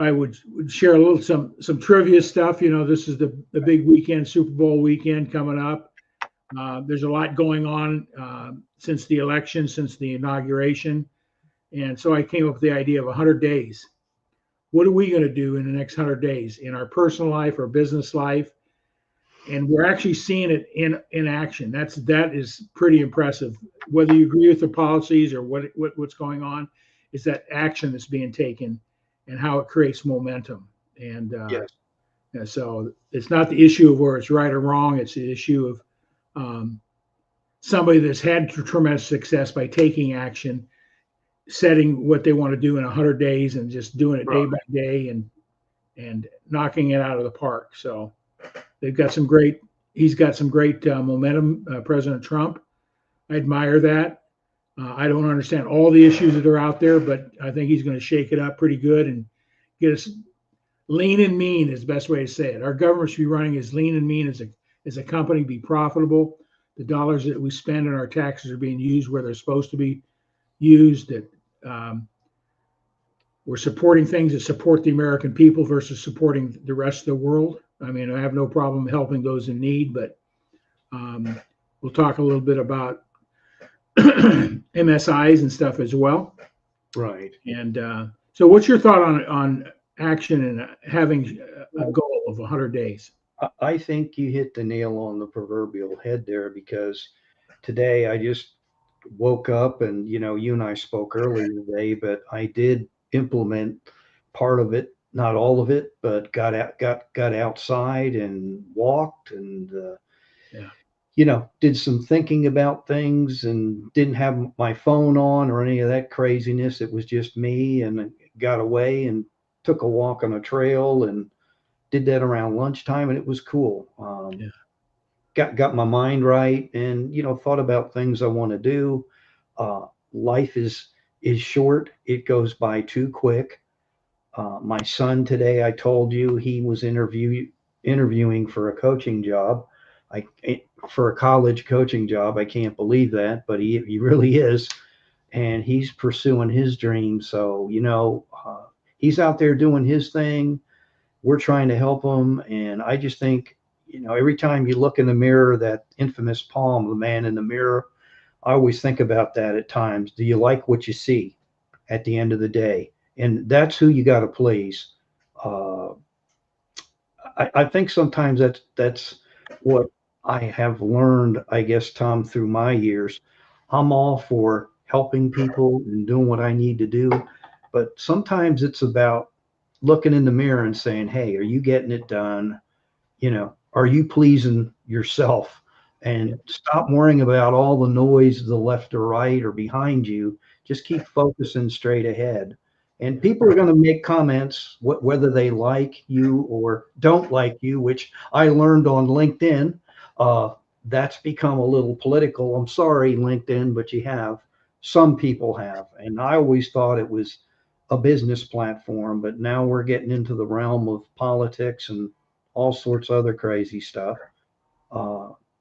I would share a little some trivia stuff. You know, this is the big weekend, Super Bowl weekend coming up. There's a lot going on since the election, since the inauguration, and so I came up with the idea of 100 days. What are we going to do in the next 100 days in our personal life, our business life? And we're actually seeing it in action. That is pretty impressive. Whether you agree with the policies or what's going on, is that action that's being taken and how it creates momentum. And Yes. so it's not the issue of where it's right or wrong. It's the issue of um, somebody that's had tremendous success by taking action, setting what they want to do in 100 days, and just doing it day Right. by day and knocking it out of the park. So they've got some great. He's got some great momentum. President Trump. I admire that. I don't understand all the issues that are out there, but I think he's going to shake it up pretty good and get us lean and mean is the best way to say it. Our government should be running as lean and mean as a company, be profitable. The dollars that we spend on our taxes are being used where they're supposed to be used. That um, we're supporting things that support the American people versus supporting the rest of the world. I mean, I have no problem helping those in need, but um, we'll talk a little bit about MSIs and stuff as well. Right. And so, what's your thought on action and having a goal of 100 days? I think you hit the nail on the proverbial head there because today I just woke up and you and I spoke earlier today, but I did implement part of it, not all of it, but got outside and walked and Yeah. did some thinking about things and didn't have my phone on or any of that craziness. It was just me and I got away and took a walk on a trail and did that around lunchtime and it was cool. Yeah. Got my mind right and thought about things I want to do. Life is short. It goes by too quick. My son today, I told you he was interviewing for a coaching job. I for a college coaching job. I can't believe that, but he really is, and he's pursuing his dream. So he's out there doing his thing. We're trying to help him, and I just think every time you look in the mirror, that infamous poem, "The Man in the Mirror," I always think about that at times. Do you like what you see at the end of the day? And that's who you got to please. Uh, I think sometimes that's what I have learned, I guess, Tom, through my years. I'm all for helping people and doing what I need to do, but sometimes it's about looking in the mirror and saying, "Hey, are you getting it done? Are you pleasing yourself?" Yeah. And stop worrying about all the noise to the left or right or behind you. Just keep focusing straight ahead. And people are going to make comments, whether they like you or don't like you, which I learned on LinkedIn. Uh, that's become a little political. I'm sorry, LinkedIn, but you have. Some people have. And I always thought it was a business platform, but now we're getting into the realm of politics and all sorts of other crazy stuff.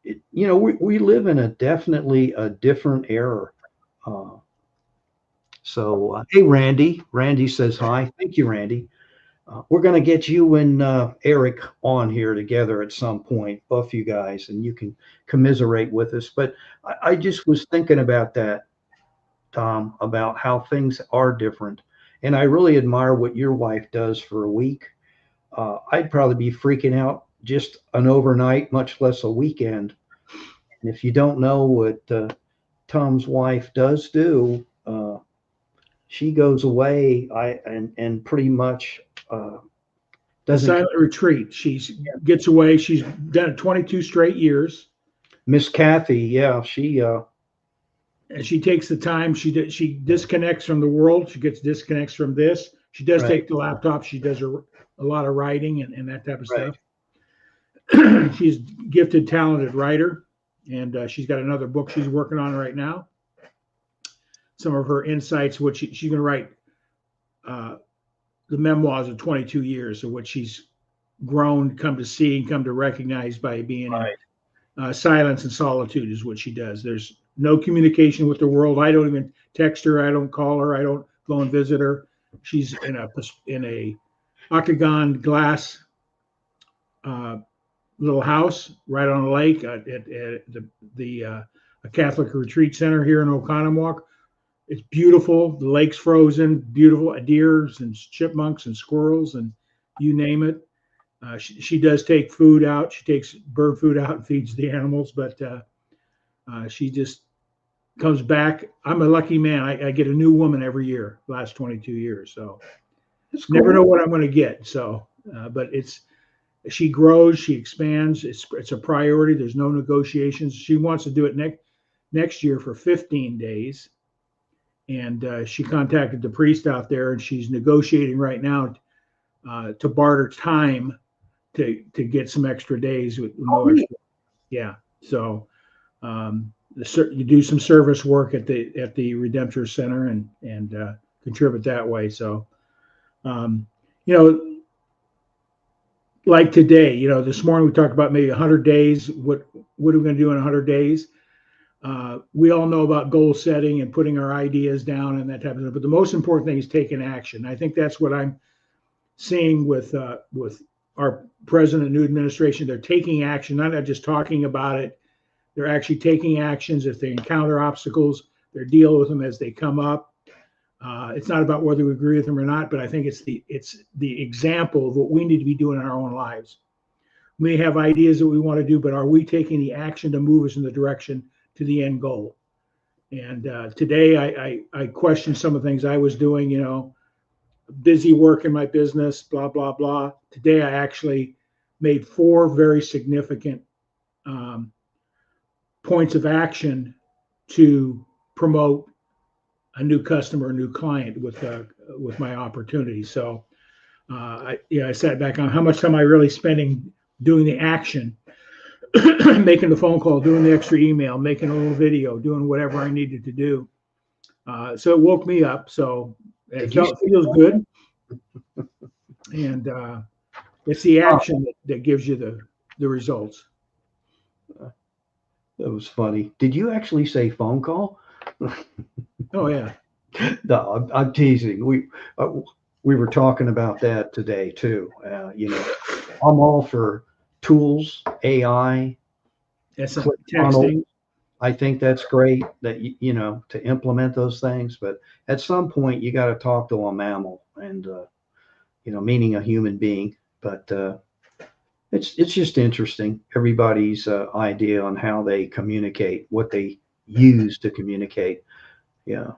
We live in a definitely a different era. Uh, hey, Randy. Randy says hi. Thank you, Randy. We're going to get you and Eric on here together at some point, both you guys, and you can commiserate with us. But I just was thinking about that, Tom, about how things are different. And I really admire what your wife does for a week. I'd probably be freaking out just an overnight, much less a weekend. And if you don't know what Tom's wife does do, she goes away and pretty much The doesn't. silent retreat. She gets away. She's done it 22 straight years, Miss Kathy, yeah, she and she takes the time. She disconnects from the world. She gets disconnects from this. She does right, take the laptop. She does a lot of writing and that type of right, stuff. She's a gifted, talented writer, and she's got another book she's working on right now. Some of her insights, what she's going to write uh, the memoirs of 22 years of what she's grown, come to see, and come to recognize by being in right, silence and solitude is what she does. There's no communication with the world. I don't even text her. I don't call her. I don't go and visit her. She's in a octagon glass little house right on a lake at a Catholic retreat center here in Oconomowoc. It's beautiful. The lake's frozen, beautiful deers and chipmunks and squirrels and you name it. She does take food out. She takes bird food out and feeds the animals, but she just comes back. I'm a lucky man. I get a new woman every year, last 22 years. So It's cool. never know what I'm going to get. So, but she grows, she expands. It's a priority. There's no negotiations. She wants to do it next year for 15 days. And she contacted the priest out there, and she's negotiating right now to barter time to get some extra days with no extra. Yeah. So you do some service work at the Redemptor Center and contribute that way. So like today, this morning we talked about maybe 100 days. What are we going to do in 100 days? We all know about goal setting and putting our ideas down and that type of stuff. But the most important thing is taking action. I think that's what I'm seeing with our president and new administration. They're taking action, not just talking about it. They're actually taking actions. If they encounter obstacles, they're dealing with them as they come up. It's not about whether we agree with them or not, but I think it's the example of what we need to be doing in our own lives. We have ideas that we want to do, but are we taking the action to move us in the direction to the end goal? And today I questioned some of the things I was doing, busy work in my business, blah, blah, blah. Today I actually made 4 very significant points of action to promote a new customer, a new client with my opportunity. So I sat back on how much time I really spending doing the action, making the phone call, doing the extra email, making a little video, doing whatever I needed to do. So it woke me up. So it feels good. And it's the action that gives you the results. That was funny. Did you actually say phone call? Oh yeah. No, I'm teasing. We were talking about that today too. I'm all for tools, AI, texting. I think that's great that to implement those things. But at some point, you got to talk to a mammal, and meaning a human being. But it's just interesting. Everybody's idea on how they communicate, what they use to communicate. Yeah.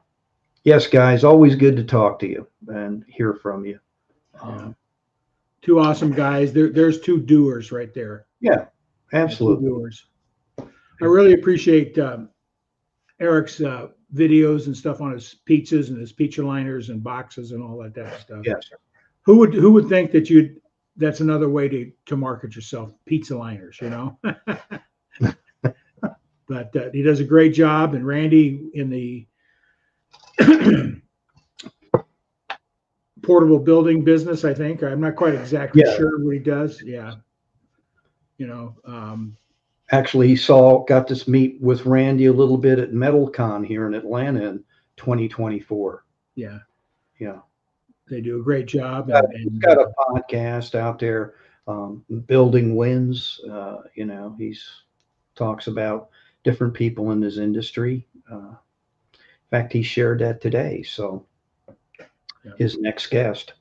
Yes, guys, always good to talk to you and hear from you. Two awesome guys. There's 2 doers right there. Yeah, absolutely. 2 doers. I really appreciate Eric's videos and stuff on his pizzas and his pizza liners and boxes and all that type of stuff. Yes, sir. Who would think that that's another way to market yourself, pizza liners, But he does a great job, and Randy in the portable building business, I think. I'm not quite exactly sure what he does. Yeah. Actually, got to meet with Randy a little bit at MetalCon here in Atlanta in 2024. Yeah. Yeah. They do a great job. He's got a podcast out there, Building Wins. He's talks about different people in his industry. In fact, he shared that today. So his next guest.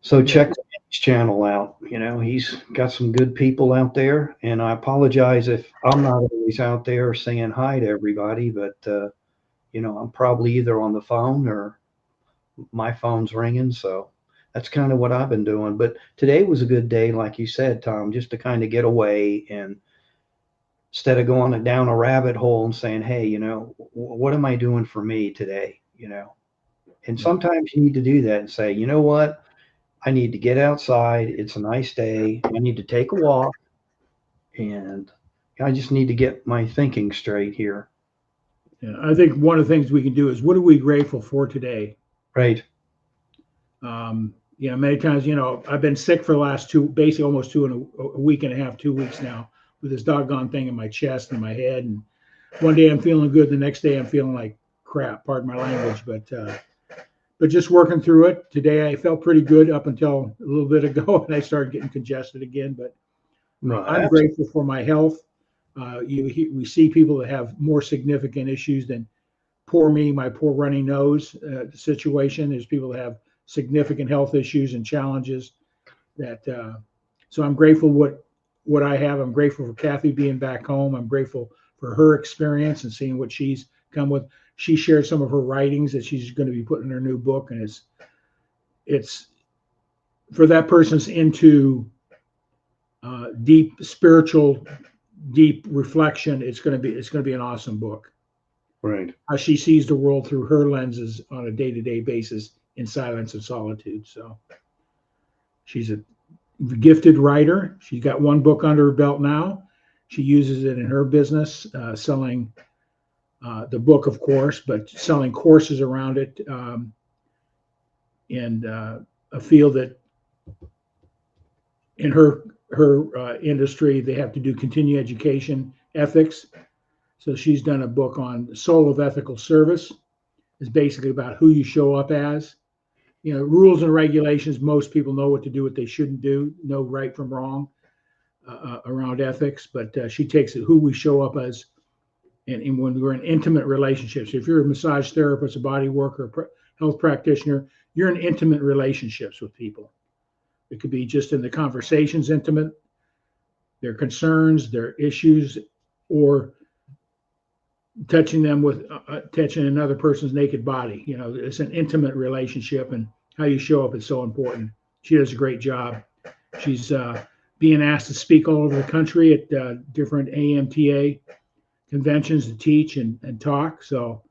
So check his channel out. He's got some good people out there. And I apologize if I'm not always out there saying hi to everybody, but I'm probably either on the phone or my phone's ringing. So that's kind of what I've been doing. But today was a good day, like you said, Tom, just to kind of get away, and instead of going down a rabbit hole and saying, hey, what am I doing for me today? And sometimes you need to do that and say, you know what? I need to get outside. It's a nice day. I need to take a walk, and I just need to get my thinking straight here. Yeah, I think one of the things we can do is, what are we grateful for today? Right. Many times, I've been sick for the last basically almost a week and a half, 2 weeks now, with this doggone thing in my chest and my head. And one day I'm feeling good. The next day I'm feeling like crap, pardon my language. But but just working through it. Today I felt pretty good up until a little bit ago, and I started getting congested again. But No, I'm grateful for my health. We see people that have more significant issues than poor me, my poor runny nose situation. There's people that have significant health issues and challenges. So I'm grateful what I have. I'm grateful for Kathy being back home. I'm grateful for her experience and seeing what she's come with. She shared some of her writings that she's going to be putting in her new book, and it's for that person's into deep spiritual, deep reflection. It's going to be an awesome book. Right. How she sees the world through her lenses on a day-to-day basis in silence and solitude. So she's a gifted writer. She's got one book under her belt now. She uses it in her business, selling the book, of course, but selling courses around it in a field that in her industry, they have to do continuing education, ethics. So she's done a book on Soul of Ethical Service. It's basically about who you show up as. Rules and regulations, most people know what to do, what they shouldn't do, know right from wrong around ethics. But she takes it who we show up as, and when we're in intimate relationships. If you're a massage therapist, a body worker, health practitioner, you're in intimate relationships with people. It could be just in the conversations intimate, their concerns, their issues, or touching them with touching another person's naked body. It's an intimate relationship, and how you show up is so important. She does a great job. She's being asked to speak all over the country at different AMTA conventions to teach and talk. So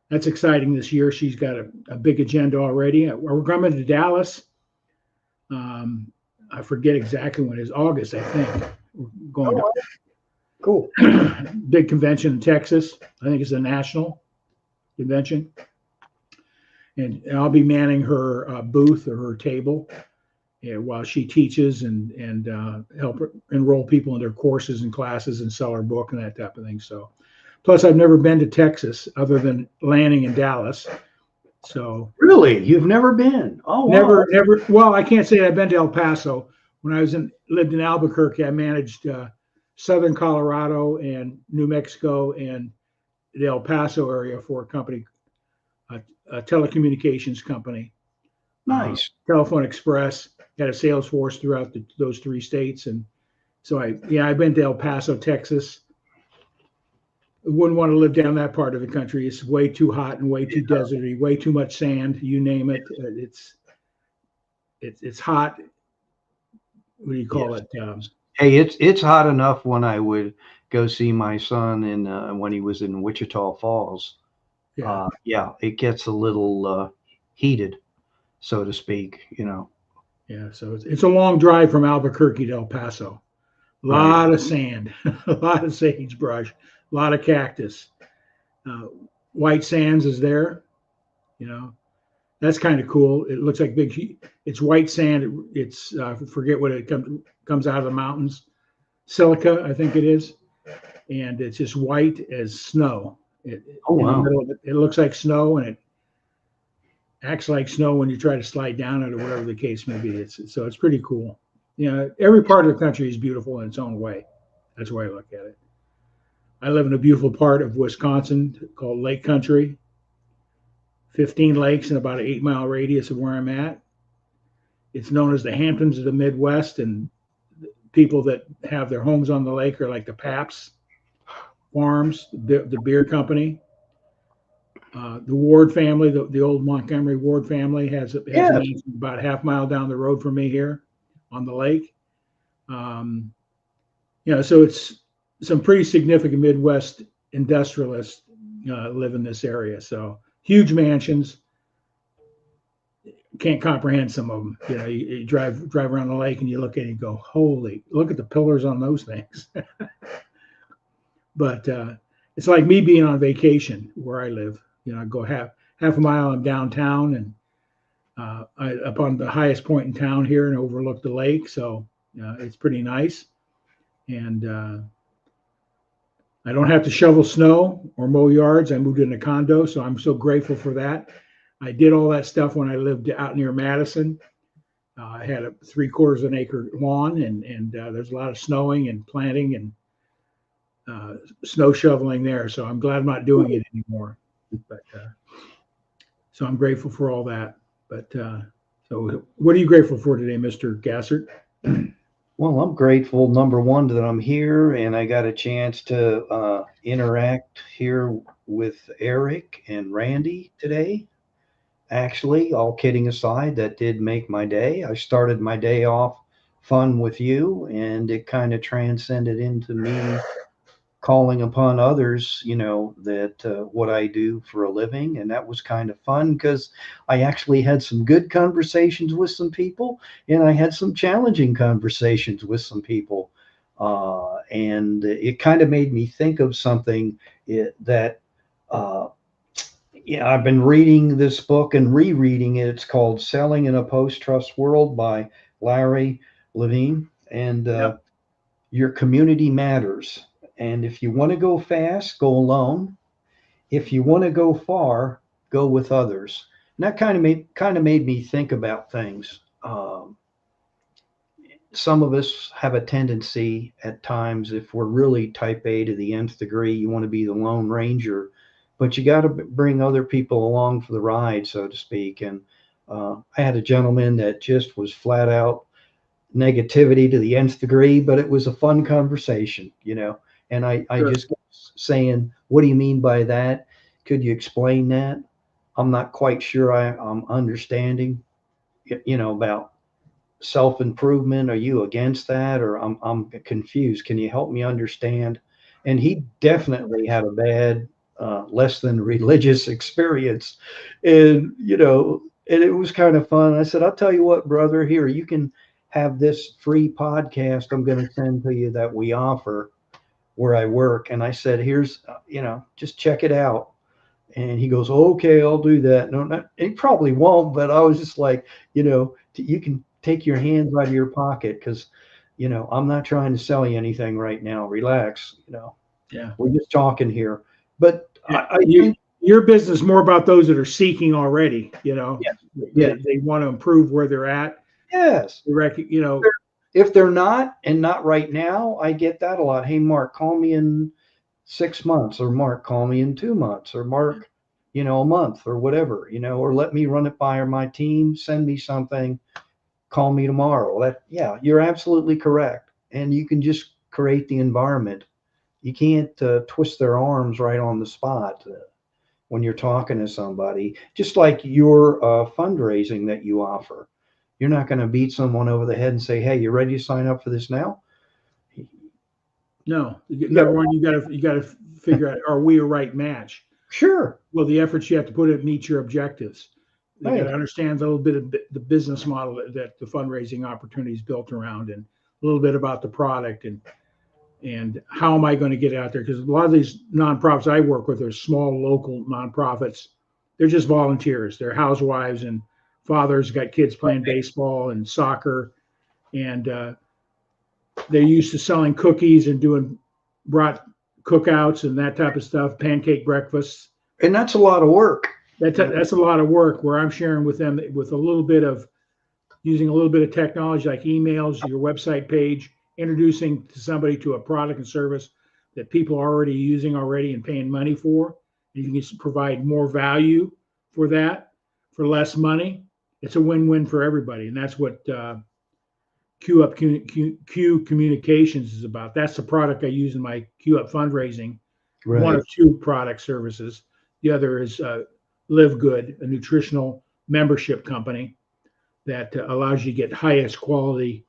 that's exciting this year. She's got a big agenda already. We're coming to Dallas. I forget exactly when it is. August, I think. We're going to Cool. big convention in Texas. I think it's a national convention. And I'll be manning her booth or her table while she teaches and help enroll people in their courses and classes and sell her book and that type of thing. So, plus I've never been to Texas other than landing in Dallas. So really, you've never been? Oh, wow. Never. Well, I can't say I've been to El Paso. When I lived in Albuquerque, I managed Southern Colorado and New Mexico and the El Paso area for a company, a telecommunications company. Nice. Telephone Express had a sales force throughout those 3 states. And so I've been to El Paso, Texas. I wouldn't want to live down that part of the country. It's way too hot and way too deserty, way too much sand, you name it. It's hot. What do you call it? Hey, it's hot enough when I would go see my son when he was in Wichita Falls. Yeah, it gets a little heated, so to speak. Yeah, so it's a long drive from Albuquerque to El Paso. A lot of sand, a lot of sagebrush, a lot of cactus. White Sands is there. That's kind of cool. It looks like it's white sand. It's forget what it comes out of the mountains. Silica, I think it is. And it's just white as snow. Wow. In the middle of it, it looks like snow, and it acts like snow when you try to slide down it or whatever the case may be. So it's pretty cool. Every part of the country is beautiful in its own way. That's the way I look at it. I live in a beautiful part of Wisconsin called Lake Country. 15 lakes in about an 8-mile radius of where I'm at. It's known as the Hamptons of the Midwest, and people that have their homes on the lake are like the Pabst Farms, the beer company. The Ward family, the old Montgomery Ward family has a mansion about a half-mile down the road from me here on the lake. So it's some pretty significant Midwest industrialists live in this area. So huge mansions. Can't comprehend some of them. You drive around the lake and you look at it and go, holy, look at the pillars on those things. But it's like me being on vacation where I live. I go half a mile, I'm downtown, and up on the highest point in town here and overlook the lake. So it's pretty nice. And I don't have to shovel snow or mow yards. I moved in a condo, so I'm so grateful for that. I did all that stuff when I lived out near Madison. I had a 3/4 of an acre lawn, and there's a lot of snowing and planting and snow shoveling there. So I'm glad I'm not doing it anymore. But so I'm grateful for all that. But so what are you grateful for today, Mr. Gassert? Well, I'm grateful, number one, that I'm here and I got a chance to interact here with Eric and Randy today. Actually, all kidding aside, that did make my day. I started my day off fun with you, and it kind of transcended into me calling upon others, that what I do for a living. And that was kind of fun because I actually had some good conversations with some people and I had some challenging conversations with some people. And it kind of made me think of something that, I've been reading this book and rereading it. It's called Selling in a Post-Trust World by Larry Levine. And Yep. your community matters. And if you want to go fast, go alone. If you want to go far, go with others. And that kind of made me think about things. Some of us have a tendency at times, if we're really type A to the nth degree, you want to be the Lone Ranger, but you got to bring other people along for the ride, so to speak. And I had a gentleman that just was flat out negativity to the nth degree, but it was a fun conversation. And I Sure. just kept saying, what do you mean by that? Could you explain that? I'm not quite sure I'm understanding, about self-improvement. Are you against that? Or I'm confused. Can you help me understand? And he definitely had a bad, less than religious experience. And it was kind of fun. I said, I'll tell you what, brother, here, you can have this free podcast I'm going to send to you that we offer where I work. And I said, here's, just check it out. And he goes, okay, I'll do that. No, he probably won't, but I was just like, you can take your hands out of your pocket because, I'm not trying to sell you anything right now. Relax. Yeah. We're just talking here. But I think, Your business is more about those that are seeking already, yes, they want to improve where they're at. yes. If they're not, and not right now, I get that a lot. Hey, Mark, call me in 6 months, or Mark, call me in 2 months, or Mark, a month, or whatever, or let me run it by my team, send me something, call me tomorrow. Yeah, you're absolutely correct. And you can just create the environment. You can't twist their arms right on the spot when you're talking to somebody, just like your fundraising that you offer. You're not going to beat someone over the head and say, hey, you ready to sign up for this now? No, number one, you got to figure out, are we a right match? Sure. Well, the efforts you have to put in meet your objectives. You got Right. to understand a little bit of the business model that the fundraising opportunity is built around, and a little bit about the product and how am I going to get out there? Because a lot of these nonprofits I work with are small local nonprofits. They're just volunteers. They're housewives and fathers got kids playing baseball and soccer, and they're used to selling cookies and doing brought cookouts and that type of stuff, pancake breakfasts. And that's a lot of work. That's a lot of work where I'm sharing with them with a little bit of using a little bit of technology like emails, your website page, introducing to somebody to a product and service that people are already using already and paying money for. And you can provide more value for that for less money. It's a win-win for everybody. And that's what Q Communications is about. That's the product I use in my Q Up fundraising. Right. One of two product services. The other is Live Good, a nutritional membership company that allows you to get highest quality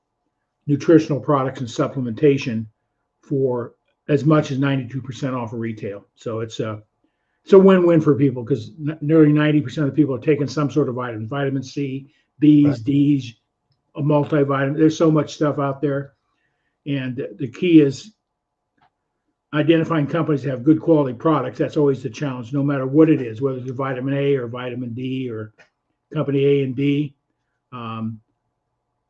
nutritional products and supplementation for as much as 92% off of retail. So it's a win-win for people because nearly 90% of the people are taking some sort of vitamin C, B's, Right. D's, a multivitamin. There's so much stuff out there. And the key is identifying companies that have good quality products. That's always the challenge, no matter what it is, whether it's vitamin A or vitamin D or company A and B.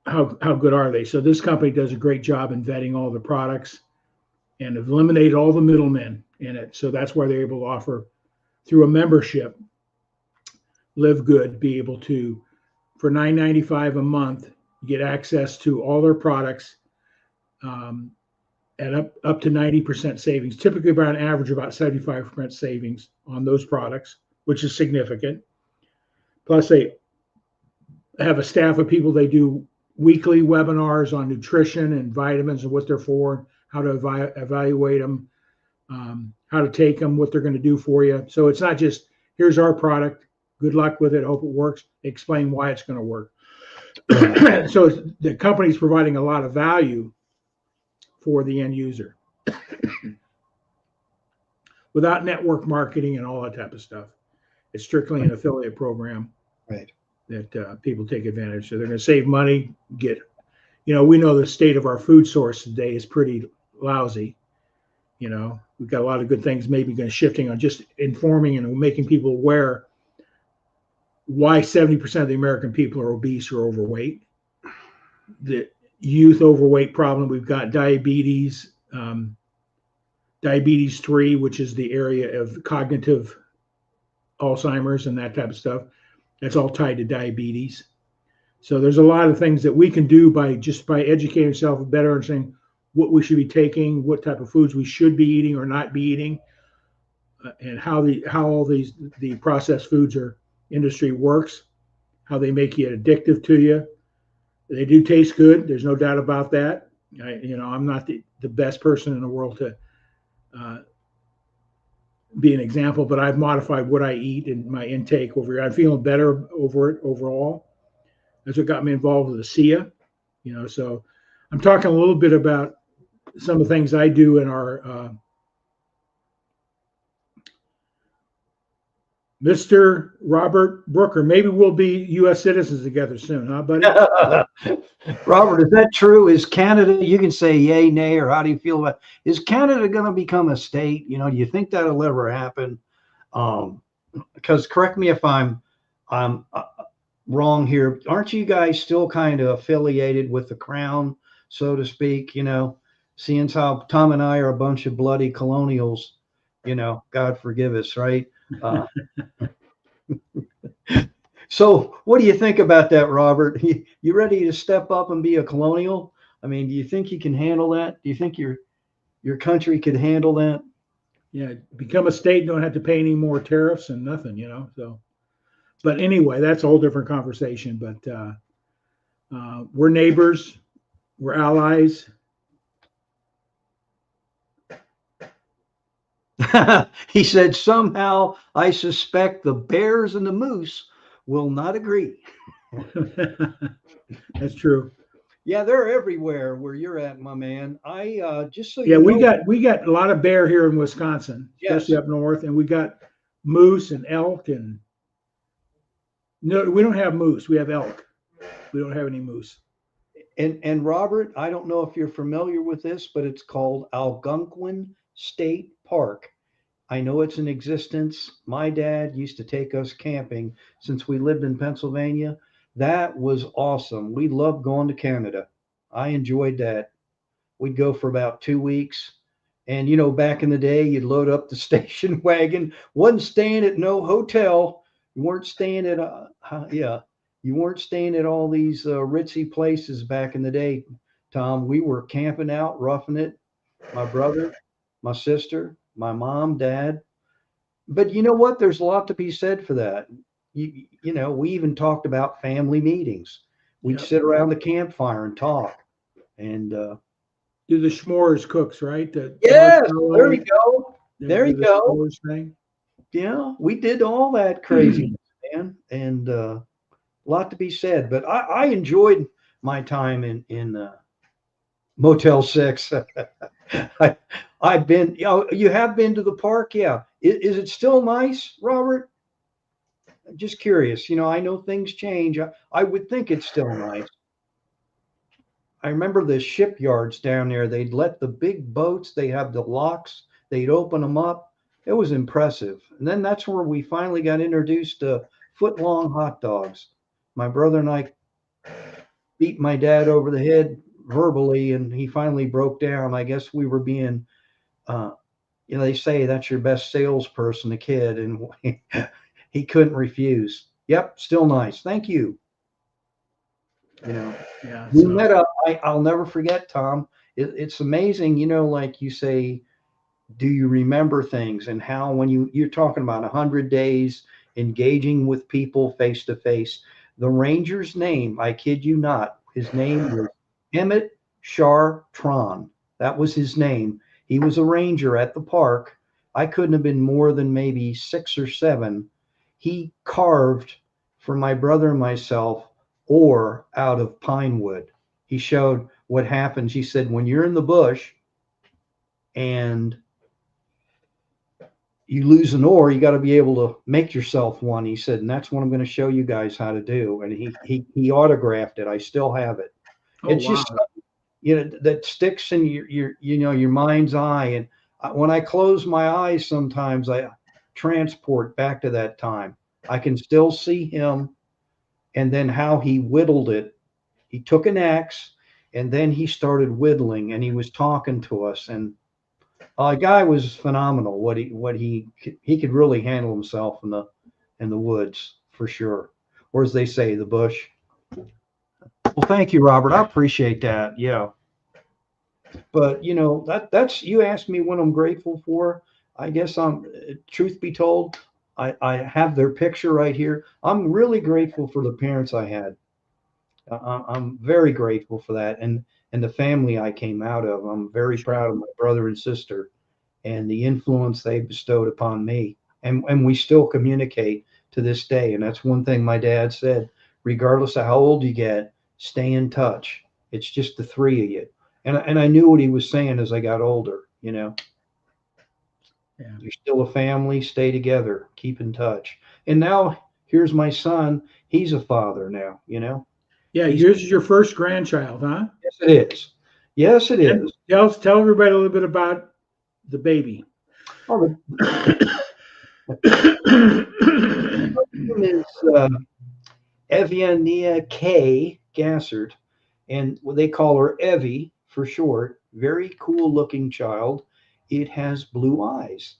How good are they? So this company does a great job in vetting all the products and have eliminated all the middlemen in it. So that's why they're able to offer through a membership Live Good be able to, for $9.95 a month, get access to all their products um, at up to 90% savings. Typically, about an average of about 75% savings on those products, which is significant. Plus, they have a staff of people. They do weekly webinars on nutrition and vitamins and what they're for, how to evaluate them, how to take them, what they're going to do for you. So it's not just, here's our product, good luck with it, hope it works. They explain why it's going to work. So the company's providing a lot of value for the end user without network marketing and all that type of stuff. It's strictly an affiliate program. Right. That people take advantage. So they're going to save money, we know the state of our food source today is pretty lousy. We've got a lot of good things maybe going to shifting on just informing and making people aware why 70% of the American people are obese or overweight. The youth overweight problem, we've got diabetes, diabetes 3, which is the area of cognitive Alzheimer's and that type of stuff. That's all tied to diabetes. So there's a lot of things that we can do by educating ourselves better, understanding what we should be taking, what type of foods we should be eating or not be eating, and how all the processed foods industry works, how they make it addictive to you. They do taste good. There's no doubt about that. I'm not the best person in the world to be an example, but I've modified what I eat and my intake over here. I'm feeling better over it overall. That's what got me involved with the SIA. So I'm talking a little bit about some of the things I do in our Mr. Robert Brooker. Maybe we'll be U.S. citizens together soon, huh, buddy? Robert, is that true? Is Canada, you can say yay, nay, or how do you feel about, is Canada going to become a state? Do you think that'll ever happen? Because correct me if I'm wrong here. Aren't you guys still kind of affiliated with the crown, so to speak? Seeing how Tom and I are a bunch of bloody colonials, God forgive us, right? So what do you think about that, Robert? You ready to step up and be a colonial? I mean, do you think you can handle that? Do you think your country could handle that? Yeah, become a state, don't have to pay any more tariffs and nothing, so. But anyway, that's a whole different conversation. But we're neighbors, we're allies. He said, somehow I suspect the bears and the moose will not agree. That's true. Yeah, they're everywhere where you're at, my man. I just so yeah, we got a lot of bear here in Wisconsin, especially up north, and we got moose and elk and no, we don't have moose. We have elk. We don't have any moose. And Robert, I don't know if you're familiar with this, but it's called Algonquin State Park. I know it's in existence. My dad used to take us camping since we lived in Pennsylvania. That was awesome. We loved going to Canada. I enjoyed that. We'd go for about 2 weeks. And, back in the day, you'd load up the station wagon. Wasn't staying at no hotel. You weren't staying at, you weren't staying at all these ritzy places back in the day, Tom. We were camping out, roughing it. My brother, my sister, my mom, dad. But you know what? There's a lot to be said for that. We even talked about family meetings. We'd sit around the campfire and talk. And do the s'mores cooks, right? Yes, there you go. There you go. Thing. Yeah, we did all that craziness, man. And a lot to be said. But I enjoyed my time in Motel 6. I've been, you have been to the park? Yeah. Is it still nice, Robert? I'm just curious. I know things change. I would think it's still nice. I remember the shipyards down there. They'd let the big boats, they have the locks, they'd open them up. It was impressive. And then that's where we finally got introduced to foot-long hot dogs. My brother and I beat my dad over the head verbally, and he finally broke down. I guess we were being, they say that's your best salesperson, a kid, and he couldn't refuse. Yep, still nice. Thank you. You know, Yeah. we So met up. I'll never forget, Tom. It's amazing, like you say, do you remember things and how when you're talking about 100 days engaging with people face to face, the ranger's name, I kid you not, his name was Emmett Chartron. That was his name. He was a ranger at the park. I couldn't have been more than maybe 6 or 7. He carved for my brother and myself ore out of pine wood. He showed what happens. He said, when you're in the bush and you lose an oar, you got to be able to make yourself one. He said, and that's what I'm going to show you guys how to do. And he autographed it. I still have it. oh It's wow. just that sticks in your mind's eye. And when I close my eyes, sometimes I transport back to that time. I can still see him, and then how he whittled it. He took an axe, and then he started whittling, and he was talking to us, and the guy was phenomenal. He could really handle himself in the woods for sure, or as they say, the bush. Well, thank you, Robert. I appreciate that. Yeah, but that's you asked me what I'm grateful for. I guess truth be told, I have their picture right here. I'm really grateful for the parents I had. I'm very grateful for that, and the family I came out of. I'm very proud of my brother and sister and the influence they bestowed upon me. And we still communicate to this day. And that's one thing my dad said, regardless of how old you get, stay in touch. It's just the three of you. And I knew what he was saying as I got older, Yeah. You're still a family, stay together, keep in touch. And now here's my son. He's a father now. Yeah. He's, Yours is your first grandchild, huh? yes, it is. Yes, it And is. tell everybody a little bit about the baby. Oh, the name is Eviania K. Gassert, and they call her Evie for short. Very cool looking child. It has blue eyes,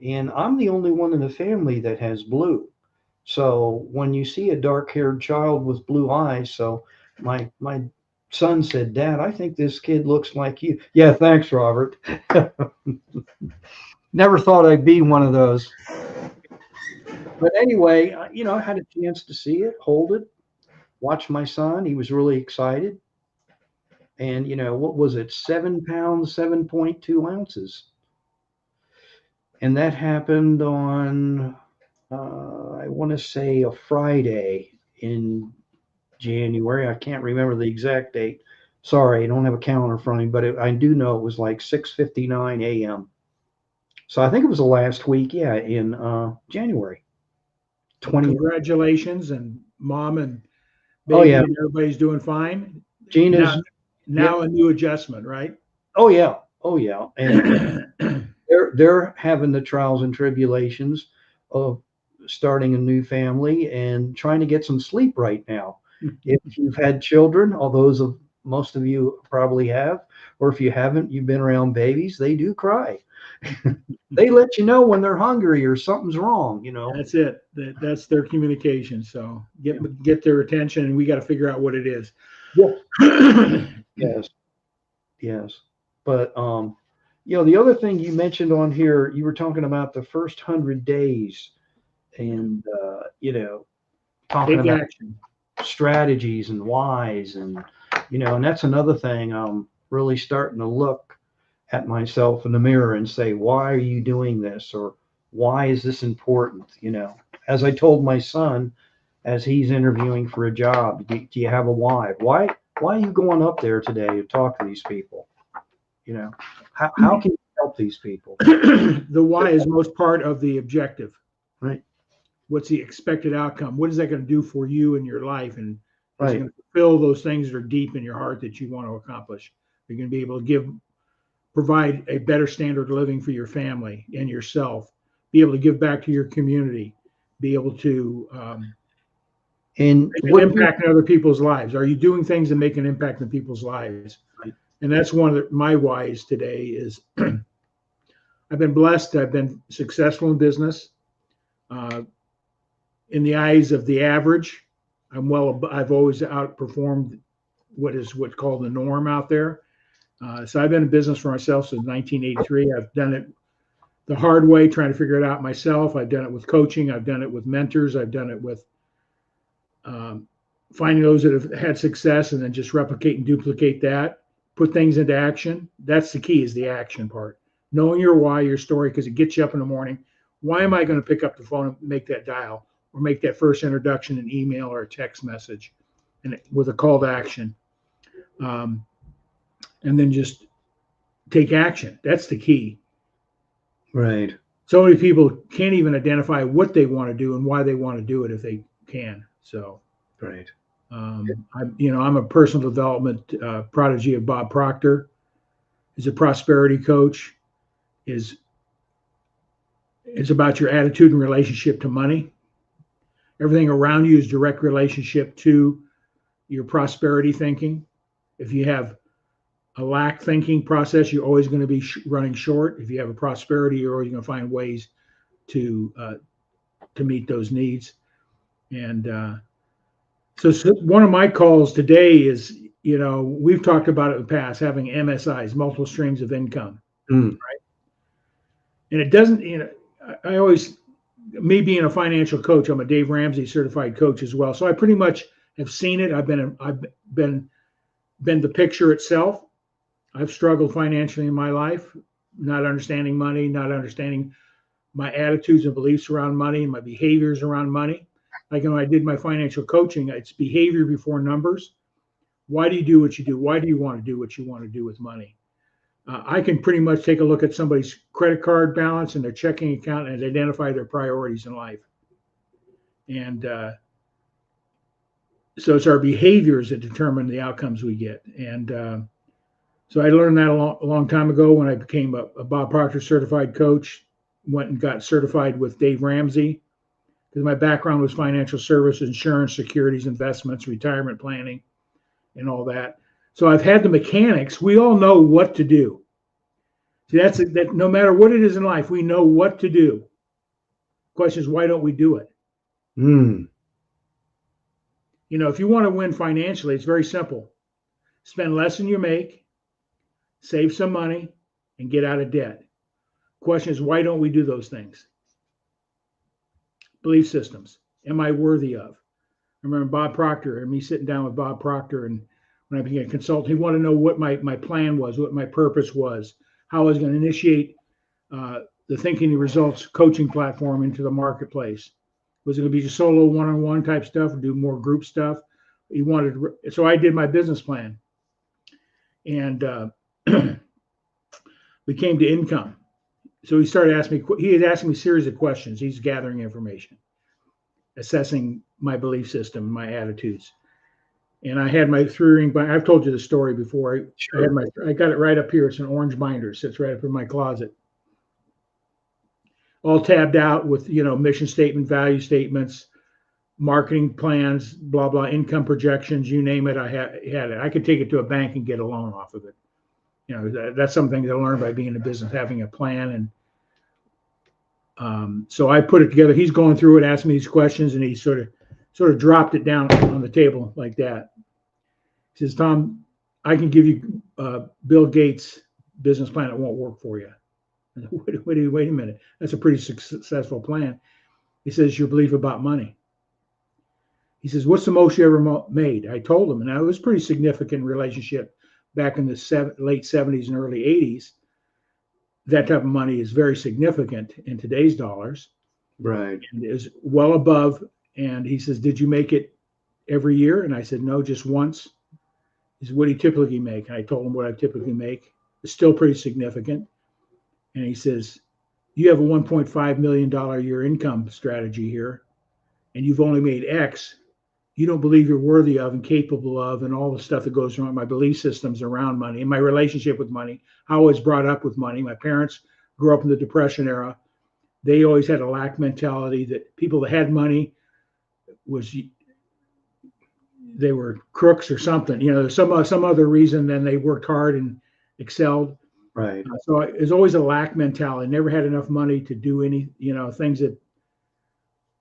and I'm the only one in the family that has blue. So when you see a dark-haired child with blue eyes, so my son said, "Dad, I think this kid looks like you." Yeah, thanks, Robert. Never thought I'd be one of those. But anyway, I had a chance to see it, hold it, watch my son. He was really excited. And, what was it? 7 pounds, 7.2 ounces. And that happened on, I want to say, a Friday in January. I can't remember the exact date. Sorry, I don't have a calendar in front of me, but I do know it was like 6:59 a.m. So I think it was the last week, yeah, in January 20. Congratulations, and mom and Oh, baby yeah. and everybody's doing fine. Gina's, yeah. Now a new adjustment, right? Oh, yeah. Oh, yeah. And they're having the trials and tribulations of starting a new family and trying to get some sleep right now. If you've had children, most of you probably have, or if you haven't, you've been around babies, they do cry. They let you know when they're hungry or something's wrong. That's it. That's their communication. So get their attention, and we got to figure out what it is. Yes. Yes. But the other thing you mentioned on here, you were talking about the first 100 days, and talking Take about action. strategies and whys, and and that's another thing. I'm really starting to look at myself in the mirror and say, why are you doing this, or why is this important? As I told my son as he's interviewing for a job, do you have a why? Why are you going up there today to talk to these people? How can you help these people? The why is most part of the objective. Right. What's the expected outcome? What is that going to do for you in your life? And is it Right. going to fulfill those things that are deep in your heart that you want to accomplish? You're going to be able to provide a better standard of living for your family and yourself, be able to give back to your community, be able to And make an impact in other people's lives. Are you doing things that make an impact in people's lives? Right. And that's one of my whys today is I've been blessed. I've been successful in business. in the eyes of the average, I've always outperformed what's called the norm out there. So I've been in business for myself since 1983. I've done it the hard way, trying to figure it out myself. I've done it with coaching. I've done it with mentors. I've done it with finding those that have had success and then just replicate and duplicate that, put things into action. That's the key, is the action part. Knowing your why, your story, because it gets you up in the morning. Why am I going to pick up the phone and make that dial or make that first introduction, an email or a text message, and with a call to action? And then just take action. That's the key. Right. So many people can't even identify what they want to do and why they want to do it if they can. So, Right. I'm a personal development prodigy of Bob Proctor. He's a prosperity coach. It's about your attitude and relationship to money. Everything around you is direct relationship to your prosperity thinking. If you have a lack thinking process, you're always going to be running short. If you have a prosperity, you're always going to find ways to meet those needs. And so one of my calls today is, we've talked about it in the past, having MSIs, multiple streams of income, right? And it doesn't, I always, me being a financial coach, I'm a Dave Ramsey certified coach as well. So I pretty much have seen it. I've been the picture itself. I've struggled financially in my life, not understanding money, not understanding my attitudes and beliefs around money and my behaviors around money. Like when I did my financial coaching, it's behavior before numbers. Why do you do what you do? Why do you want to do what you want to do with money? I can pretty much take a look at somebody's credit card balance and their checking account and identify their priorities in life. And so it's our behaviors that determine the outcomes we get. And so I learned that a long time ago when I became a Bob Proctor certified coach, went and got certified with Dave Ramsey, because my background was financial service, insurance, securities, investments, retirement planning, and all that. So I've had the mechanics. We all know what to do. See, that no matter what it is in life, we know what to do. The question is, why don't we do it? If you want to win financially, it's very simple. Spend less than you make, save some money, and get out of debt. Question is, why don't we do those things? Belief systems. Am I worthy of? I remember Bob Proctor and me sitting down with Bob Proctor, and when I became a consultant, he wanted to know what my plan was, what my purpose was, how I was going to initiate the Thinking Results coaching platform into the marketplace. Was it going to be just solo one-on-one type stuff or do more group stuff? So I did my business plan. And we came to income. So he started asking me, he had asked me a series of questions. He's gathering information, assessing my belief system, my attitudes. And I had my 3-ring binder. I've told you the story before. Sure. I got it right up here. It's an orange binder. It sits right up in my closet. All tabbed out with, mission statement, value statements, marketing plans, blah, blah, income projections, you name it. I had it. I could take it to a bank and get a loan off of it. That's something that I learned by being in business, having a plan. And so I put it together. He's going through it, asking me these questions, and he sort of dropped it down on the table like that. He says, Tom, I can give you Bill Gates' business plan. It won't work for you. Wait a minute. That's a pretty successful plan. He says, your belief about money. He says, what's the most you ever made? I told him, and that was a pretty significant relationship back in the late 70s and early 80s. That type of money is very significant in today's dollars. Right. And is well above. And he says, did you make it every year? And I said, no, just once. He said, what do you typically make? And I told him what I typically make. It's still pretty significant. And he says, you have a $1.5 million a year income strategy here, and you've only made X. You don't believe you're worthy of and capable of, and all the stuff that goes around my belief systems around money and my relationship with money, how I was brought up with money. My parents grew up in the Depression era. They always had a lack mentality that people that had money they were crooks or something, some other reason than they worked hard and excelled. Right. So there's always a lack mentality. Never had enough money to do any, things that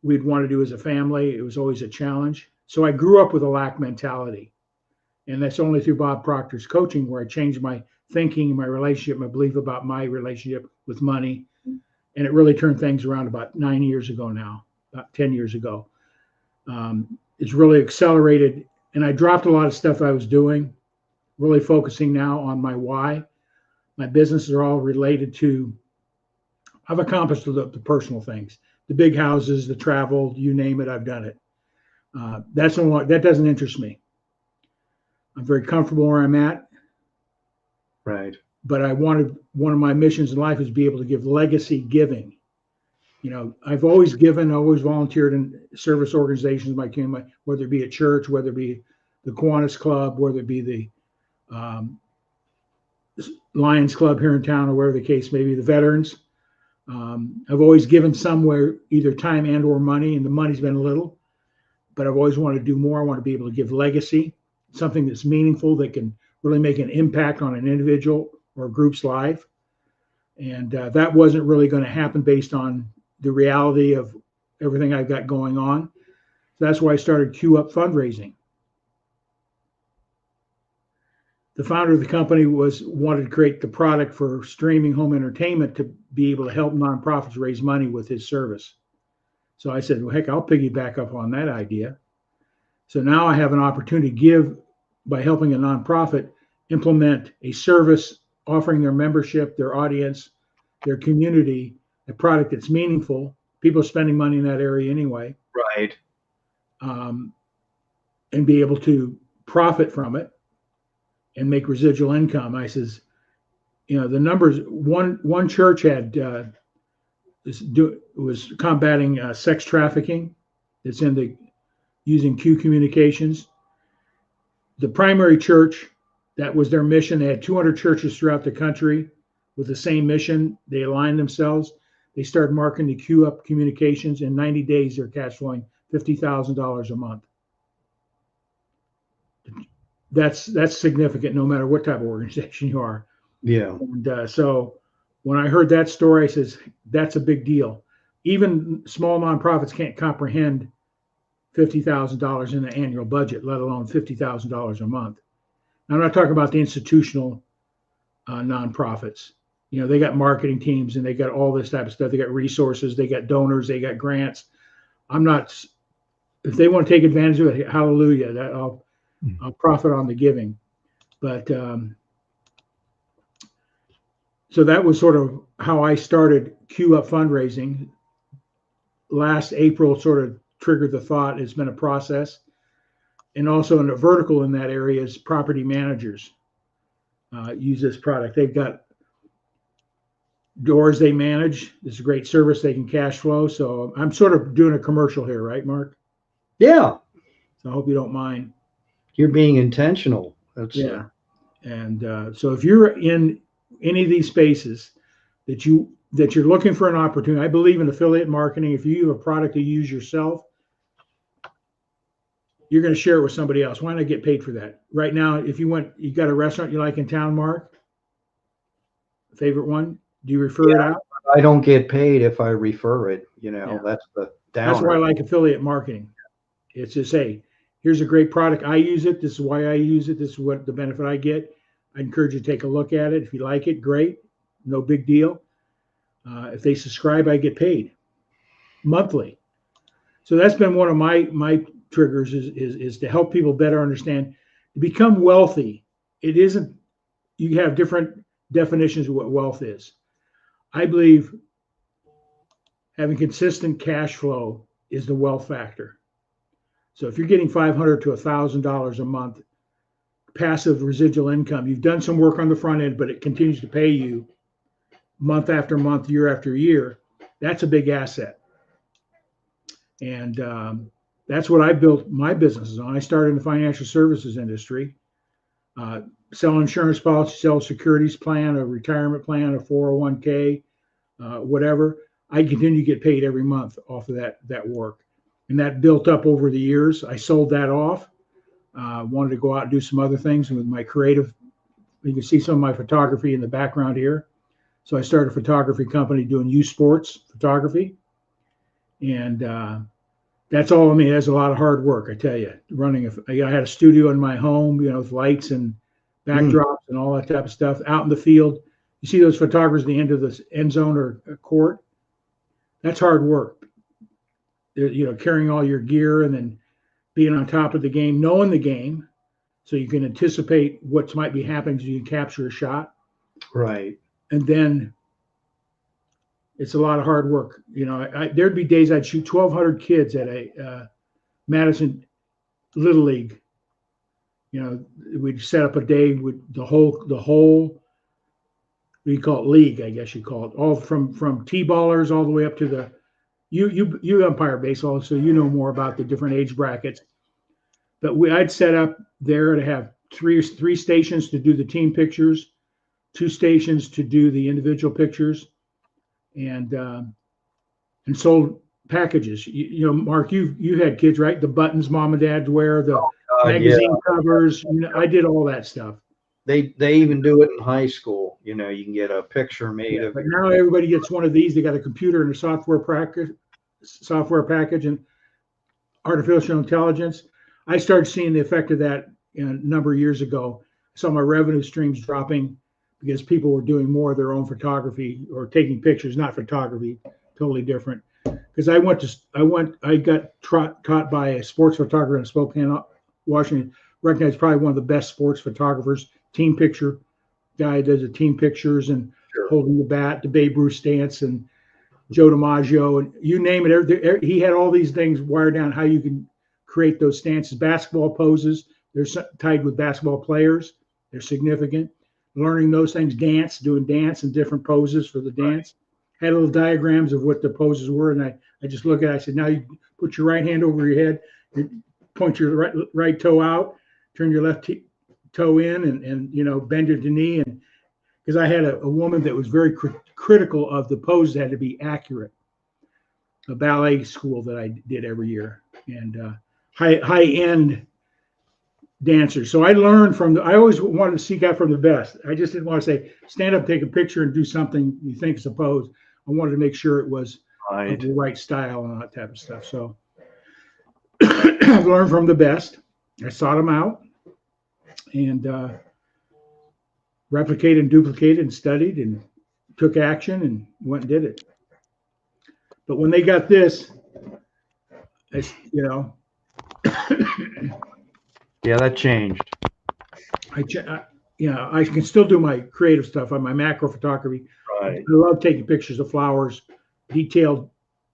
we'd want to do as a family. It was always a challenge. So I grew up with a lack mentality. And that's only through Bob Proctor's coaching where I changed my thinking, my relationship, my belief about my relationship with money. And it really turned things around about 9 years ago now, about 10 years ago. It's really accelerated. And I dropped a lot of stuff I was doing, really focusing now on my why. My businesses are all related to, I've accomplished the personal things, the big houses, the travel, you name it, I've done it. That doesn't interest me. I'm very comfortable where I'm at. Right. But one of my missions in life is to be able to give legacy giving. You know, I've always given, always volunteered in service organizations, whether it be a church, whether it be the Kiwanis Club, whether it be the Lions Club here in town, or whatever the case may be, the veterans. I've always given somewhere either time and or money, and the money's been little, but I've always wanted to do more. I want to be able to give legacy, something that's meaningful, that can really make an impact on an individual or a group's life. And that wasn't really going to happen based on the reality of everything I've got going on. So that's why I started Q Up Fundraising. The founder of the company wanted to create the product for streaming home entertainment to be able to help nonprofits raise money with his service. So I said, well, heck, I'll piggyback up on that idea. So now I have an opportunity to give by helping a nonprofit implement a service offering their membership, their audience, their community, a product that's meaningful. People are spending money in that area anyway. Right. And be able to profit from it and make residual income. I says, you know, the numbers, one church had was combating sex trafficking. It's using Q Communications. The primary church, that was their mission. They had 200 churches throughout the country with the same mission. They aligned themselves. They started marketing the Q Up Communications. In 90 days, they're cash flowing $50,000 a month. That's significant no matter what type of organization you are. Yeah. And so when I heard that story, I says, that's a big deal. Even small nonprofits can't comprehend $50,000 in the annual budget, let alone $50,000 a month. Now, I'm not talking about the institutional nonprofits. You know, they got marketing teams and they got all this type of stuff. They got resources, they got donors, they got grants. If they want to take advantage of it, hallelujah, I'll profit on the giving. But so that was sort of how I started Q Up Fundraising. Last April sort of triggered the thought. It's been a process. And also in a vertical in that area is property managers use this product. They've got doors they manage. It's a great service. They can cash flow. So I'm sort of doing a commercial here, right, Mark? Yeah. So I hope you don't mind. You're being intentional. That's yeah. And so if you're in any of these spaces that you're looking for an opportunity, I believe in affiliate marketing. If you have a product to use yourself, you're going to share it with somebody else. Why not get paid for that? Right now, if you got a restaurant you like in town, Mark, favorite one, do you refer it out? I don't get paid if I refer it, you know. Yeah. That's the downer. That's why I like affiliate marketing. It's just, hey, here's a great product. I use it. This is why I use it. This is what the benefit I get. I encourage you to take a look at it. If you like it, great. No big deal. If they subscribe, I get paid monthly. So that's been one of my triggers is to help people better understand. To become wealthy, it isn't, you have different definitions of what wealth is. I believe having consistent cash flow is the wealth factor. So if you're getting $500 to $1,000 a month, passive residual income, you've done some work on the front end, but it continues to pay you month after month, year after year, that's a big asset. And that's what I built my businesses on. I started in the financial services industry, sell insurance policy, sell securities plan, a retirement plan, a 401k, whatever. I continue to get paid every month off of that work. And that built up over the years. I sold that off. Wanted to go out and do some other things with my creative. You can see some of my photography in the background here. So I started a photography company doing youth sports photography. And that's all. I mean, that's a lot of hard work, I tell you. I had a studio in my home, with lights and backdrops and all that type of stuff out in the field. You see those photographers at the end of the end zone or court? That's hard work. Carrying all your gear and then being on top of the game, knowing the game, so you can anticipate what might be happening so you can capture a shot. Right. And then it's a lot of hard work. There'd be days I'd shoot 1,200 kids at a Madison Little League. We'd set up a day with the whole we call it league, I guess you call it, all from T-ballers all the way up to the you umpire baseball, so you know more about the different age brackets. But I'd set up there to have three stations to do the team pictures, 2 stations to do the individual pictures, and sold packages. Mark, you had kids, right? The buttons mom and dad wear, the magazine covers. I did all that stuff. They even do it in high school. You can get a picture made of. But now everybody gets one of these. They got a computer and a software package and artificial intelligence. I started seeing the effect of that a number of years ago. I saw my revenue streams dropping because people were doing more of their own photography or taking pictures, not photography, totally different. Because I got taught by a sports photographer in Spokane, Washington, recognized probably one of the best sports photographers, team picture guy, does the team pictures and holding the bat, the Babe Ruth stance, and Joe DiMaggio, and you name it. He had all these things wired down how you can create those stances. Basketball poses, they're tied with basketball players. They're significant. Learning those things, doing dance and different poses for the dance. Had little diagrams of what the poses were, and I just look at it. I said, now you put your right hand over your head, point your right toe out, turn your left toe in, and bend your knee. And because I had a woman that was very critical of the poses had to be accurate. A ballet school that I did every year, and high end dancers. So I learned I always wanted to seek out from the best. I just didn't want to say, stand up, take a picture, and do something you think is a pose. I wanted to make sure it was the right style and all that type of stuff. So I've learned from the best. I sought them out and replicated and duplicated and studied and took action and went and did it. But when they got this, yeah, that changed. I can still do my creative stuff on my macro photography. Right. I love taking pictures of flowers, detailed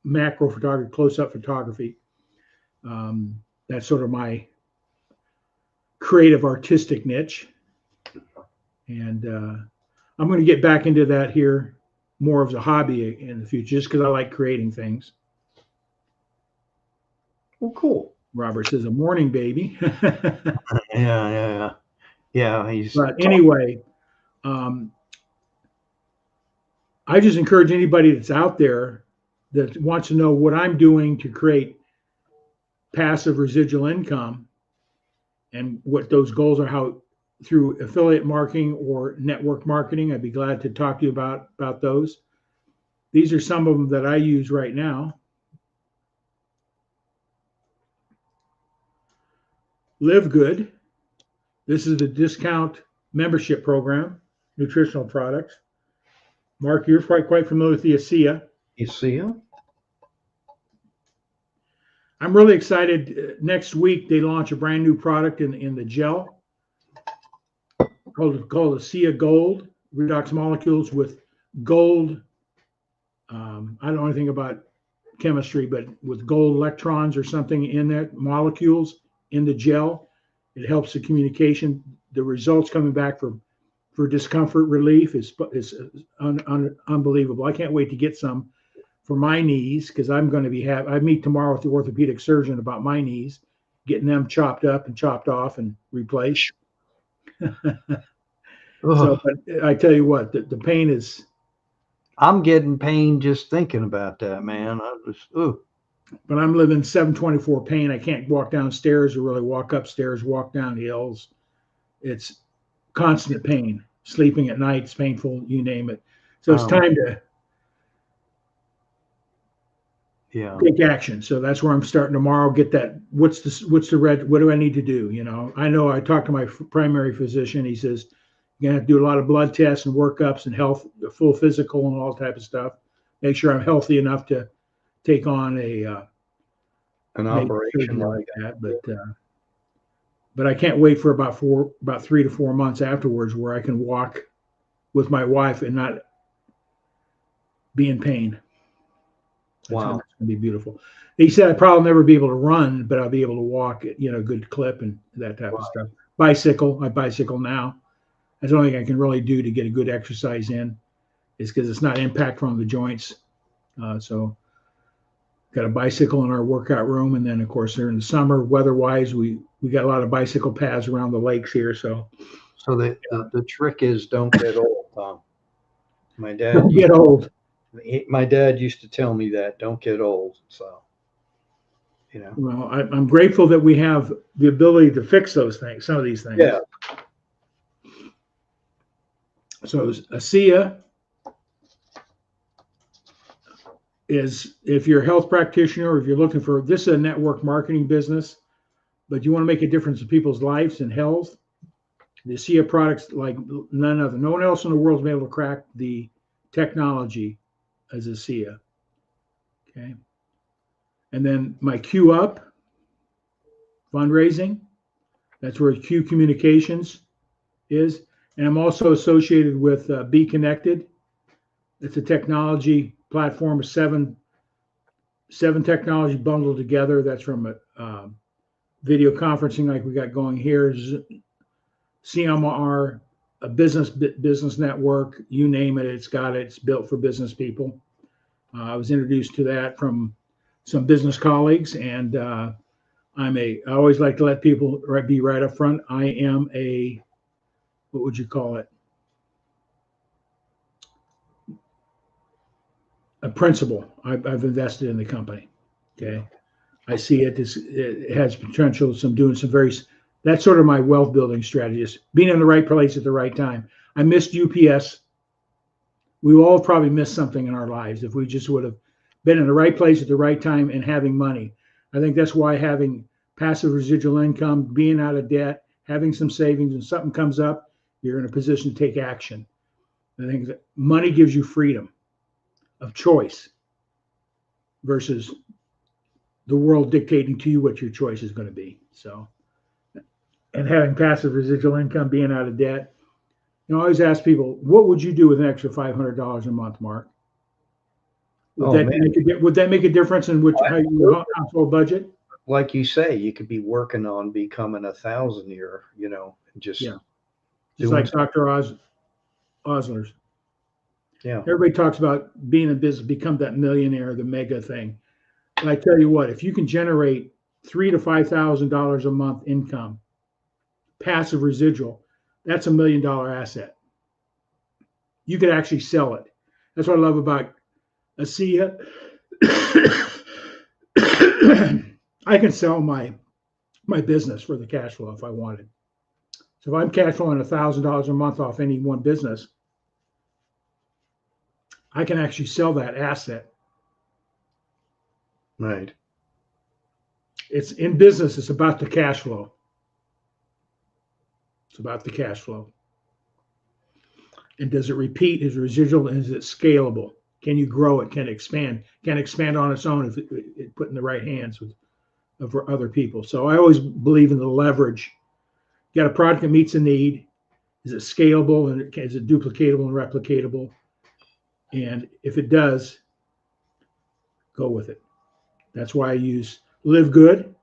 macro photography, close-up photography. That's sort of my creative artistic niche. And I'm going to get back into that here more as a hobby in the future, just because I like creating things. Well, cool. Robert says, a morning baby. Yeah. But anyway, I just encourage anybody that's out there that wants to know what I'm doing to create passive residual income and what those goals are, how through affiliate marketing or network marketing. I'd be glad to talk to you about those. These are some of them that I use right now. Live Good. This is the discount membership program, nutritional products. Mark, you're quite familiar with the ASEA. ASEA? I'm really excited. Next week, they launch a brand new product in the gel called ASEA Gold, redox molecules with gold. I don't know anything about chemistry, but with gold electrons or something in there, molecules in the gel. It helps the communication. The results coming back for discomfort relief is unbelievable. I can't wait to get some for my knees, because I'm going to be I meet tomorrow with the orthopedic surgeon about my knees, getting them chopped up and chopped off and replaced. So, but I tell you what, the pain is. I'm getting pain just thinking about that, man. But I'm living 724 pain. I can't walk downstairs or really walk upstairs, walk down hills. It's constant pain. Sleeping at night is painful, you name it. So it's time to Yeah. take action. So that's where I'm starting tomorrow. Get that. What's the red? What do I need to do? You know, I know I talked to my primary physician. He says you're gonna have to do a lot of blood tests and workups and health, full physical and all type of stuff. Make sure I'm healthy enough to take on a An maybe operation surgery like like that. But I can't wait for about 3 to 4 months afterwards where I can walk with my wife and not be in pain. Wow. It's gonna be beautiful. He said I'd probably never be able to run, but I'll be able to walk at, a good clip and that type of stuff. Bicycle, I bicycle now. That's the only thing I can really do to get a good exercise in, is because it's not impactful on the joints. So got a bicycle in our workout room, and then of course during the summer, weather-wise, we got a lot of bicycle paths around the lakes here. So The trick is don't get old, Tom. My dad don't get old. My dad used to tell me that, don't get old. So, Well, I'm grateful that we have the ability to fix those things, some of these things. Yeah. So ASEA is, if you're a health practitioner, or if you're looking for, this is a network marketing business, but you want to make a difference in people's lives and health, the ASEA products like none other. No one else in the world has been able to crack the technology as ASEA. Okay. And then my Q Up fundraising, that's where Q Communications is. And I'm also associated with Be Connected. It's a technology platform of seven technology bundled together. That's from video conferencing like we got going here, CMR, a business network, you name it, it's got it. It's built for business people. I was introduced to that from some business colleagues, and I always like to let people be right up front. I am what would you call it? A principal. I've invested in the company. Okay. I see it has potential. That's sort of my wealth building strategy, is being in the right place at the right time. I missed UPS. We all probably missed something in our lives if we just would have been in the right place at the right time and having money. I think that's why having passive residual income, being out of debt, having some savings, and something comes up, you're in a position to take action. I think that money gives you freedom of choice versus the world dictating to you what your choice is going to be. So, and having passive residual income, being out of debt. I always ask people, what would you do with an extra $500 a month, Mark? Would that make a difference in how your household budget? Like you say, you could be working on becoming 1,000 year, just like Dr. Osler's. Yeah. Everybody talks about being in business, become that millionaire, the mega thing. But I tell you what, if you can generate $3,000 to $5,000 a month income, passive residual, that's $1 million asset. You could actually sell it. That's what I love about ASEA. I can sell my business for the cash flow if I wanted. So if I'm cash flowing $1,000 a month off any one business, I can actually sell that asset. Right. It's in business. It's about the cash flow. It's about the cash flow. And does it repeat? Is it residual? And is it scalable? Can you grow it? Can it expand? Can it expand on its own if it put in the right hands of other people? So I always believe in the leverage. You got a product that meets a need. Is it scalable, and is it duplicatable and replicatable? And if it does, go with it. That's why I use Live Good.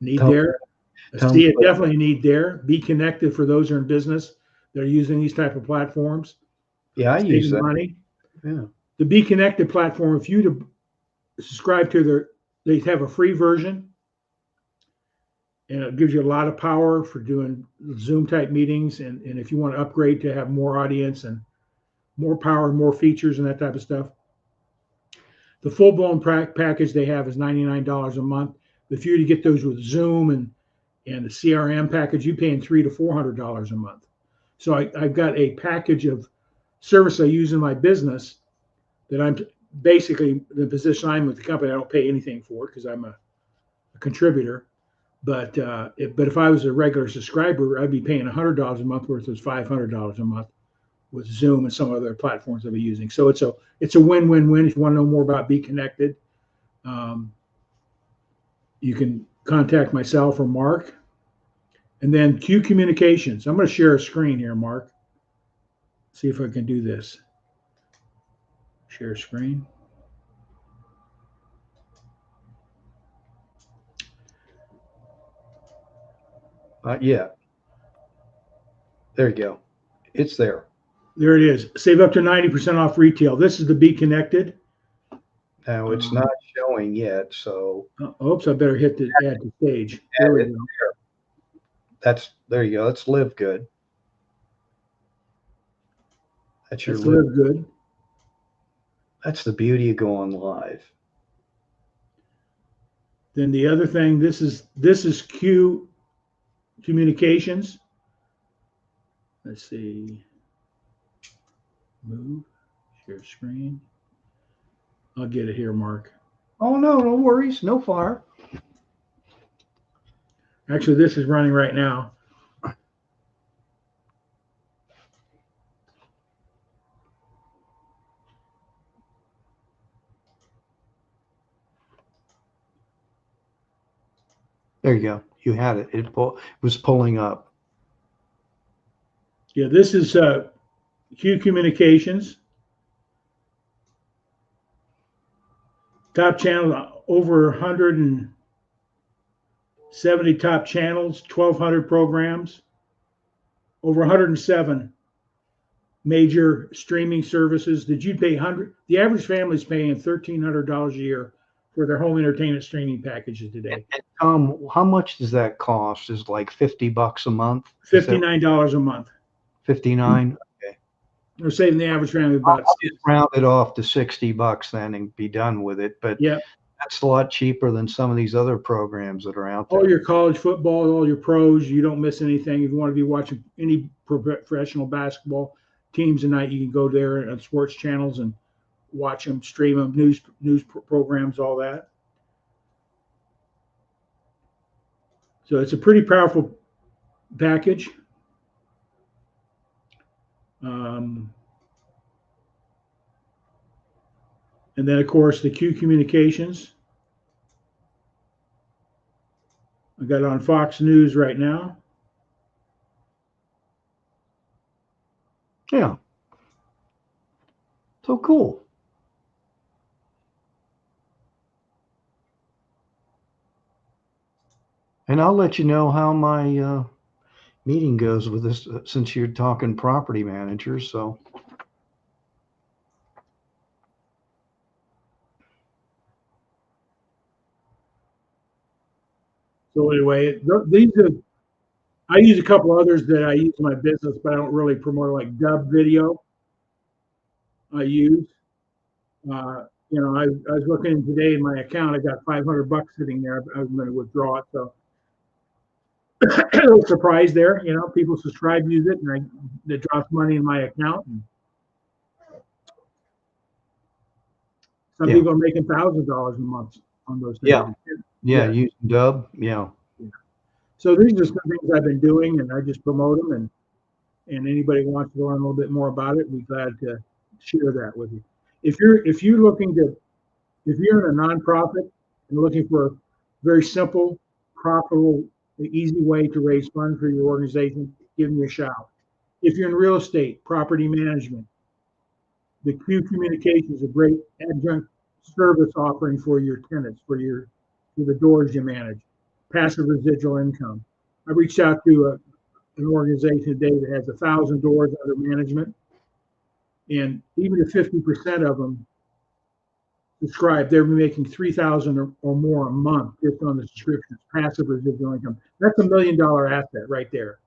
Need there. See it, definitely need there. Be Connected for those who are in business that are using these type of platforms. Yeah, I use that. Money. Yeah. The Be Connected platform, if you to subscribe to they have a free version, and it gives you a lot of power for doing Zoom type meetings. And if you want to upgrade to have more audience and more power and more features and that type of stuff, the full blown package they have is $99 a month. If you were to get those with Zoom and the CRM package, you're paying $300 to $400 a month. So I've got a package of service I use in my business that I'm basically the position I'm with the company, I don't pay anything for because I'm a contributor. But if I was a regular subscriber, I'd be paying $100 a month versus $500 a month with Zoom and some other platforms I'll be using. So it's a win-win-win. If you want to know more about Be Connected, you can contact myself or Mark. And then Q Communications. I'm going to share a screen here, Mark. See if I can do this. Share screen. Yeah. There you go. It's there. There it is. Save up to 90% off retail. This is the Be Connected. Now it's not showing yet, so. Oops, I better hit the add to stage. There we go. There you go. That's Live Good. That's your Live Good. That's the beauty of going live. Then the other thing, this is Q Communications. Let's see. Move, share screen. I'll get it here, Mark. Oh, no worries. No fire. Actually, this is running right now. There you go. You had it. It was pulling up. Yeah, this is Q Communications. Top channel, over 170 top channels, 1,200 programs, over 107 major streaming services. The average family is paying $1,300 a year for their home entertainment streaming packages today. How much does that cost? Is like $50 a month? $59 a month. 59. Okay. We're saving the average family about. I'll just round it off to $60 then and be done with it. But yeah, that's a lot cheaper than some of these other programs that are out there. All your college football, all your pros, you don't miss anything. If you want to be watching any professional basketball teams tonight, you can go there at sports channels and watch them, stream them, news programs, all that. So it's a pretty powerful package. And then, of course, the Q Communications. I got it on Fox News right now. Yeah. So cool. And I'll let you know how my meeting goes with this, since you're talking property managers. So. So anyway, I use a couple others that I use in my business, but I don't really promote, like Dub Video. I use. I was looking today in my account. I got $500 sitting there. I was going to withdraw it, so a little surprise there. People subscribe, use it, and it drops money in my account. And some people are making $1,000 a month on those things. Yeah, using Dub. Yeah. So these are some things I've been doing, and I just promote them. And anybody who wants to learn a little bit more about it, we're glad to share that with you. If you're in a nonprofit and looking for a very simple, profitable, easy way to raise funds for your organization, give me a shout. If you're in real estate, property management, the Q Communications is a great adjunct service offering for your tenants, for the doors you manage, passive residual income. I reached out to an organization today that has 1,000 doors under management, and even if 50% of them subscribe, they're making $3,000 or more a month just on the subscriptions, passive residual income. That's $1 million asset right there.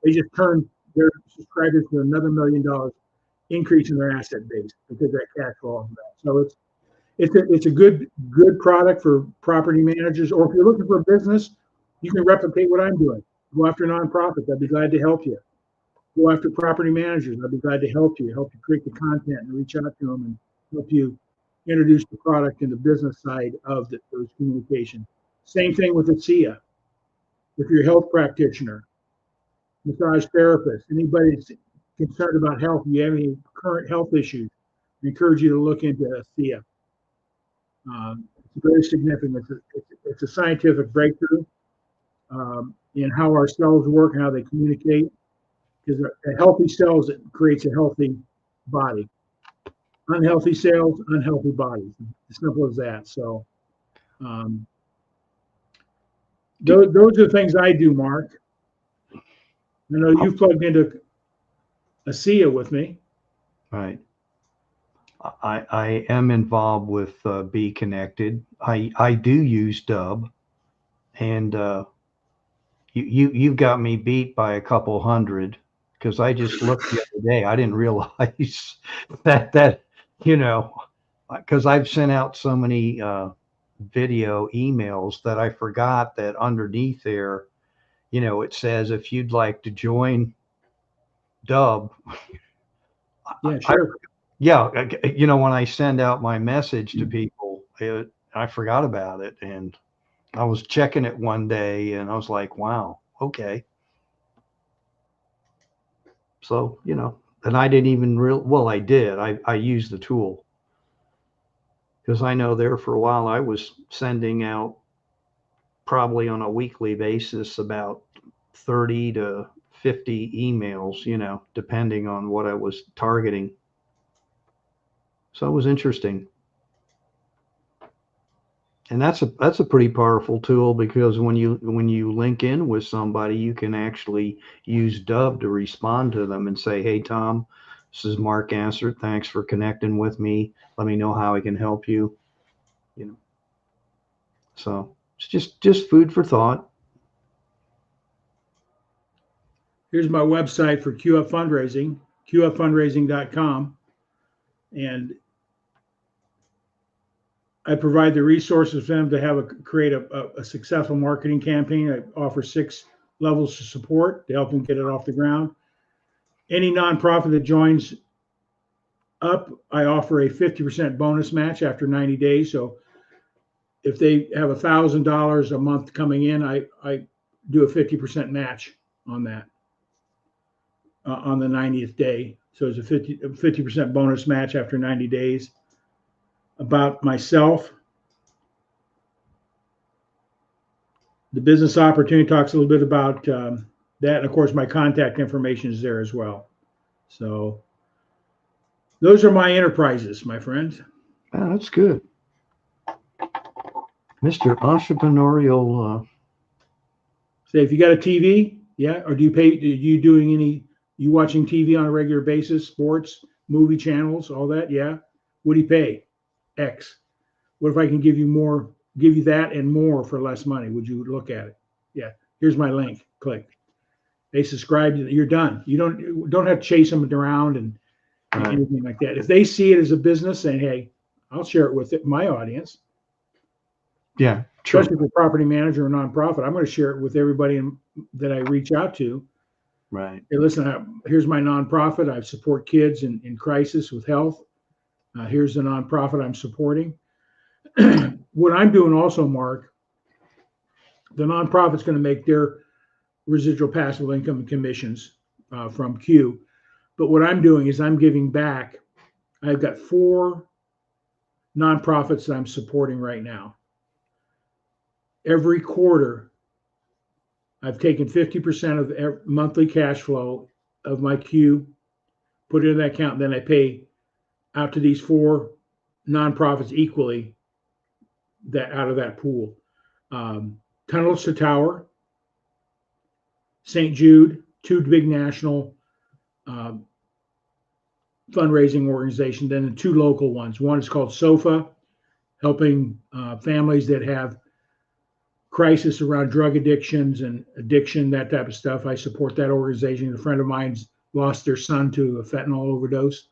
They just turned their subscribers to another $1 million increase in their asset base because that cash flow off of that. So it's a good product for property managers, or if you're looking for a business, you can replicate what I'm doing. Go after nonprofits. I'd be glad to help you. Go after property managers. I'd be glad to help you create the content and reach out to them and help you introduce the product and the business side of those communications. Same thing with ASEA. If you're a health practitioner, massage therapist, anybody that's concerned about health, you have any current health issues, I encourage you to look into ASEA. It's very significant. It's a scientific breakthrough in how our cells work and how they communicate. Because a healthy cells, it creates a healthy body. Unhealthy cells, unhealthy bodies. As simple as that. So those are the things I do, Mark. I know you've plugged into ASEA with me. Right. I am involved with Be Connected. I do use Dub, and you've got me beat by a couple hundred, because I just looked the other day. I didn't realize that because I've sent out so many video emails that I forgot that underneath there, it says if you'd like to join Dub. Yeah, sure. When I send out my message to people, I forgot about it, and I was checking it one day, and I was like, wow, okay. So, and I didn't even I did. I used the tool, because I know there for a while I was sending out probably on a weekly basis about 30 to 50 emails, depending on what I was targeting. So it was interesting. And that's a pretty powerful tool, because when you link in with somebody, you can actually use Dub to respond to them and say, hey, Tom, this is Mark Ansert. Thanks for connecting with me. Let me know how I can help you. So it's just food for thought. Here's my website for QF Fundraising, qffundraising.com. And I provide the resources for them to create a successful marketing campaign. I offer 6 levels of support to help them get it off the ground. Any nonprofit that joins up, I offer a 50% bonus match after 90 days. So if they have $1,000 a month coming in, I do a 50% match on that on the 90th day. So it's a 50% bonus match after 90 days. About myself, the business opportunity talks a little bit about that. And of course, my contact information is there as well. So those are my enterprises, my friends. Oh, that's good. Mr. Entrepreneurial. Say, if you got a TV, yeah, or do you watching TV on a regular basis, sports, movie channels, all that? Yeah. What do you pay? X. What if I can give you that and more for less money? Would you look at it? Yeah. Here's my link. Click. They subscribe. You're done. You don't have to chase them around and anything like that. If they see it as a business, saying, hey, I'll share it with my audience. Yeah, true. Especially for property manager or nonprofit, I'm going to share it with everybody that I reach out to. Right. Hey, listen, here's my nonprofit. I support kids in crisis with health. Here's the nonprofit I'm supporting. What I'm doing also, Mark, the nonprofit's going to make their residual passive income commissions from Q. But what I'm doing is I'm giving back. I've got 4 nonprofits that I'm supporting right now. Every quarter, I've taken 50% of monthly cash flow of my Q, put it in that account, and then I pay out to these 4 nonprofits equally that out of that pool. Tunnels to Tower, St. Jude, 2 big national fundraising organizations, then the 2 local ones. One is called SOFA, helping families that have crisis around drug addictions and addiction, that type of stuff. I support that organization. A friend of mine's lost their son to a fentanyl overdose.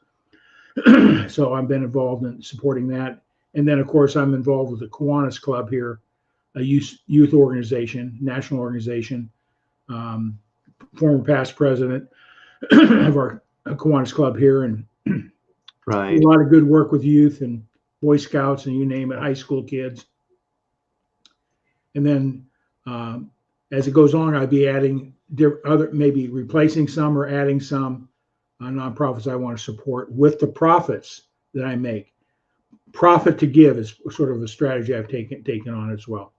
So I've been involved in supporting that. And then, of course, I'm involved with the Kiwanis Club here, a youth organization, national organization, former past president of our Kiwanis Club here, and right. a lot of good work with youth and Boy Scouts, and you name it, high school kids. And then as it goes on, I'd be adding maybe replacing some or adding some nonprofits I want to support with the profits that I make. Profit to give is sort of a strategy I've taken on as well.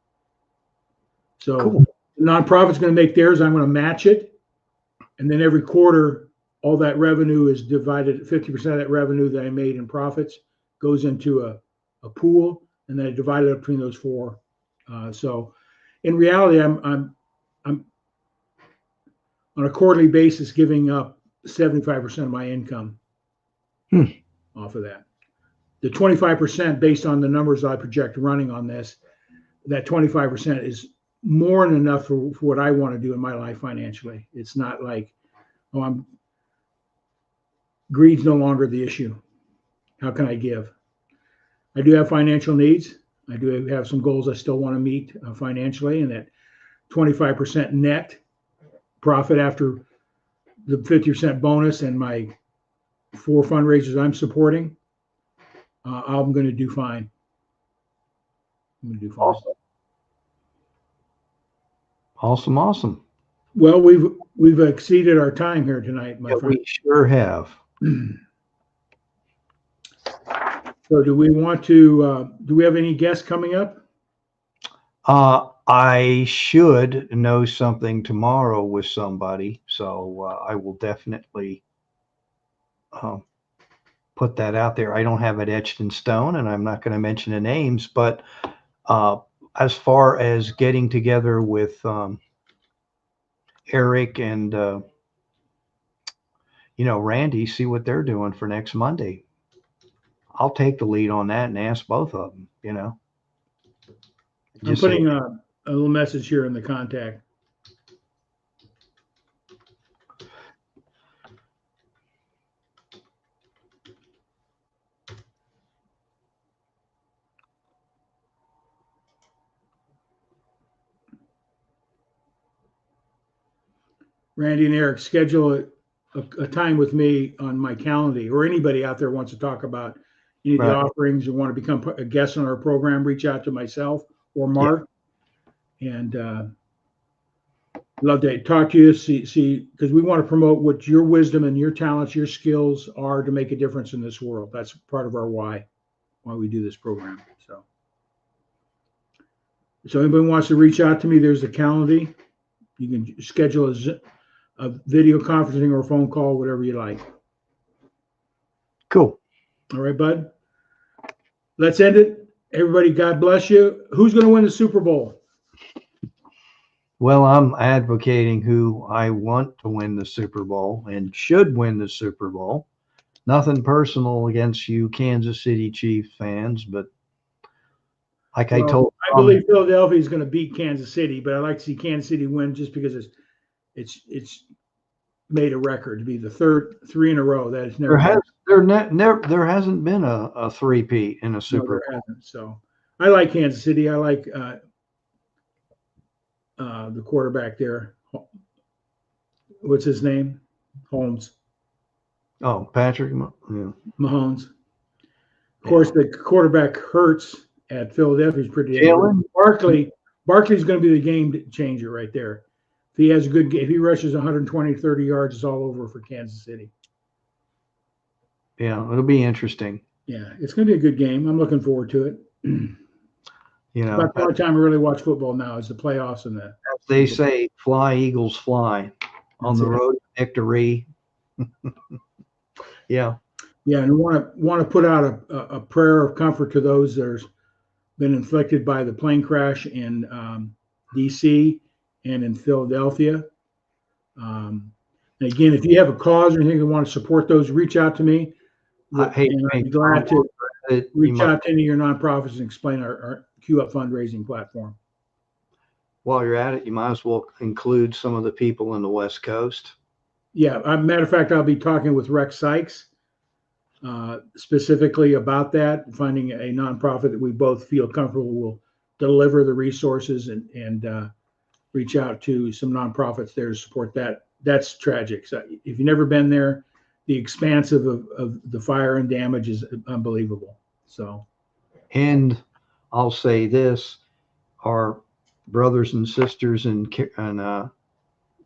So Cool. the nonprofit's going to make theirs. I'm going to match it, and then every quarter, all that revenue is divided. 50% of that revenue that I made in profits goes into a pool, and then I divide it up between those four. So in reality, I'm on a quarterly basis giving up 75% of my income off of that. The 25% based on the numbers I project running on this, that 25% is more than enough for what I want to do in my life financially. It's not like, greed's no longer the issue. How can I give? I do have financial needs. I do have some goals I still want to meet financially, and that 25% net profit after the 50% bonus and my 4 fundraisers I'm supporting, I'm going to do fine. I'm going to do fine. Awesome. Well, we've exceeded our time here tonight, my friend. We sure have. So do we want to, do we have any guests coming up? I should know something tomorrow with somebody, so I will definitely put that out there. I don't have it etched in stone, and I'm not going to mention the names, but as far as getting together with Eric and Randy, see what they're doing for next Monday. I'll take the lead on that and ask both of them. I'm putting a little message here in the contact. Randy and Eric, schedule a time with me on my calendar, or anybody out there wants to talk about any of the offerings or want to become a guest on our program, reach out to myself or Mark. And love to talk to you, see, because we want to promote what your wisdom and your talents, your skills are to make a difference in this world. That's part of our why we do this program. So anybody wants to reach out to me, there's the calendar. You can schedule a video conferencing or a phone call, whatever you like. Cool. All right, bud. Let's end it. Everybody, God bless you. Who's going to win the Super Bowl? Well, I'm advocating who I want to win the Super Bowl and should win the Super Bowl. Nothing personal against you Kansas City Chiefs fans, but I believe Philadelphia is going to beat Kansas City, but I like to see Kansas City win just because it's made a record to be the third 3 in a row. That is never there hasn't been a three-peat in a Super Bowl. Hasn't. So I like Kansas City. I like the quarterback there. What's his name? Holmes. Oh, Patrick Mahomes. Of course, the quarterback Hurts at Philadelphia is pretty good. Barkley's going to be the game changer right there. If he has a good game, if he rushes 120, 30 yards, it's all over for Kansas City. Yeah, it'll be interesting. Yeah, it's going to be a good game. I'm looking forward to it. About the only time I really watch football now is the playoffs and that. As they say, fly, Eagles, fly. On the road to victory. Yeah. Yeah, and we want to put out a prayer of comfort to those that have been inflicted by the plane crash in D.C. and in Philadelphia. And again, if you have a cause or anything you want to support those, reach out to me. I'd be glad to reach out to any of your nonprofits and explain our Q Up fundraising platform. While you're at it, you might as well include some of the people in the West Coast. Yeah, matter of fact, I'll be talking with Rex Sykes specifically about that, finding a nonprofit that we both feel comfortable will deliver the resources and reach out to some nonprofits there to support that. That's tragic. So if you've never been there, the expanse of the fire and damage is unbelievable. So And I'll say this, our brothers and sisters in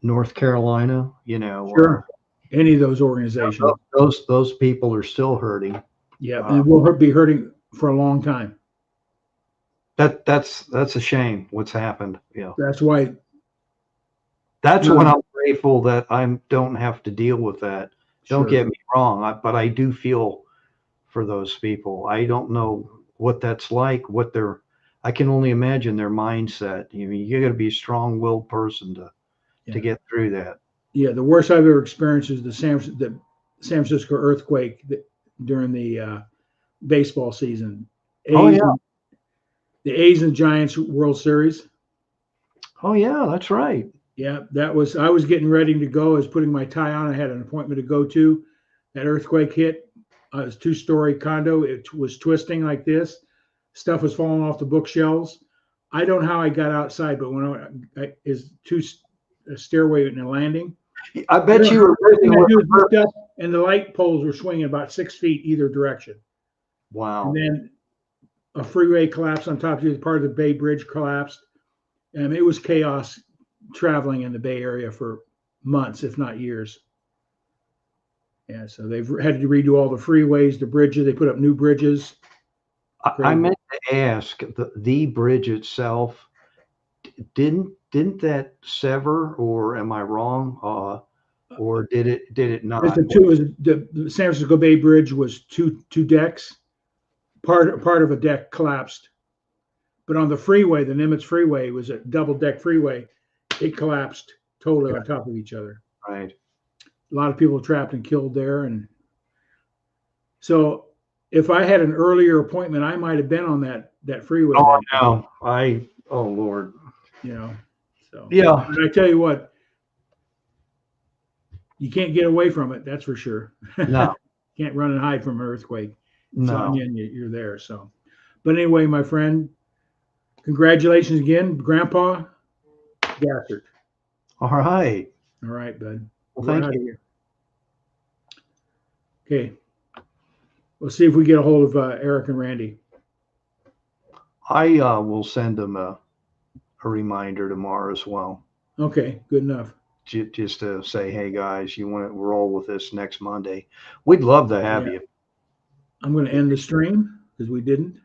North Carolina, Sure. Any of those organizations. those people are still hurting. Yeah, and we'll be hurting for a long time. That's a shame what's happened. That's why. That's when I'm grateful that I don't have to deal with that. Sure. Don't get me wrong, but I do feel for those people. I don't know what that's like, I can only imagine their mindset. You got to be a strong-willed person to get through that. Yeah, the worst I've ever experienced is the San Francisco earthquake during the baseball season. The A's and Giants World Series. Oh yeah, that's right. Yeah, I was getting ready to go. I was putting my tie on. I had an appointment to go to. That earthquake hit. It was a 2-story condo. It was twisting like this. Stuff was falling off the bookshelves. I don't know how I got outside, but when is a stairway and a landing. I bet you were and the light poles were swinging about 6 feet either direction. Wow. And then a freeway collapsed on top of you. Part of the Bay Bridge collapsed. And it was chaos traveling in the Bay Area for months, if not years. Yeah, so they've had to redo all the freeways, the bridges. They put up new bridges. I meant to ask, the bridge itself, didn't that sever, or am I wrong? Or did it not? The San Francisco Bay Bridge was two decks. Part of a deck collapsed, but on the freeway, the Nimitz Freeway was a double deck freeway. It collapsed totally on top of each other. Right. A lot of people trapped and killed there, and so if I had an earlier appointment, I might have been on that freeway. Oh no! Oh Lord. So yeah. But I tell you what, you can't get away from it. That's for sure. No. Can't run and hide from an earthquake. No. On you and you're there. So, but anyway, my friend, congratulations again, Grandpa Gassert. All right. All right, bud. Well, thank you. Okay. We'll see if we get a hold of Eric and Randy. I will send them a reminder tomorrow as well. Okay, good enough. Just to say, hey guys, you want to roll with this next Monday? We'd love to have you. I'm going to end the stream because we didn't.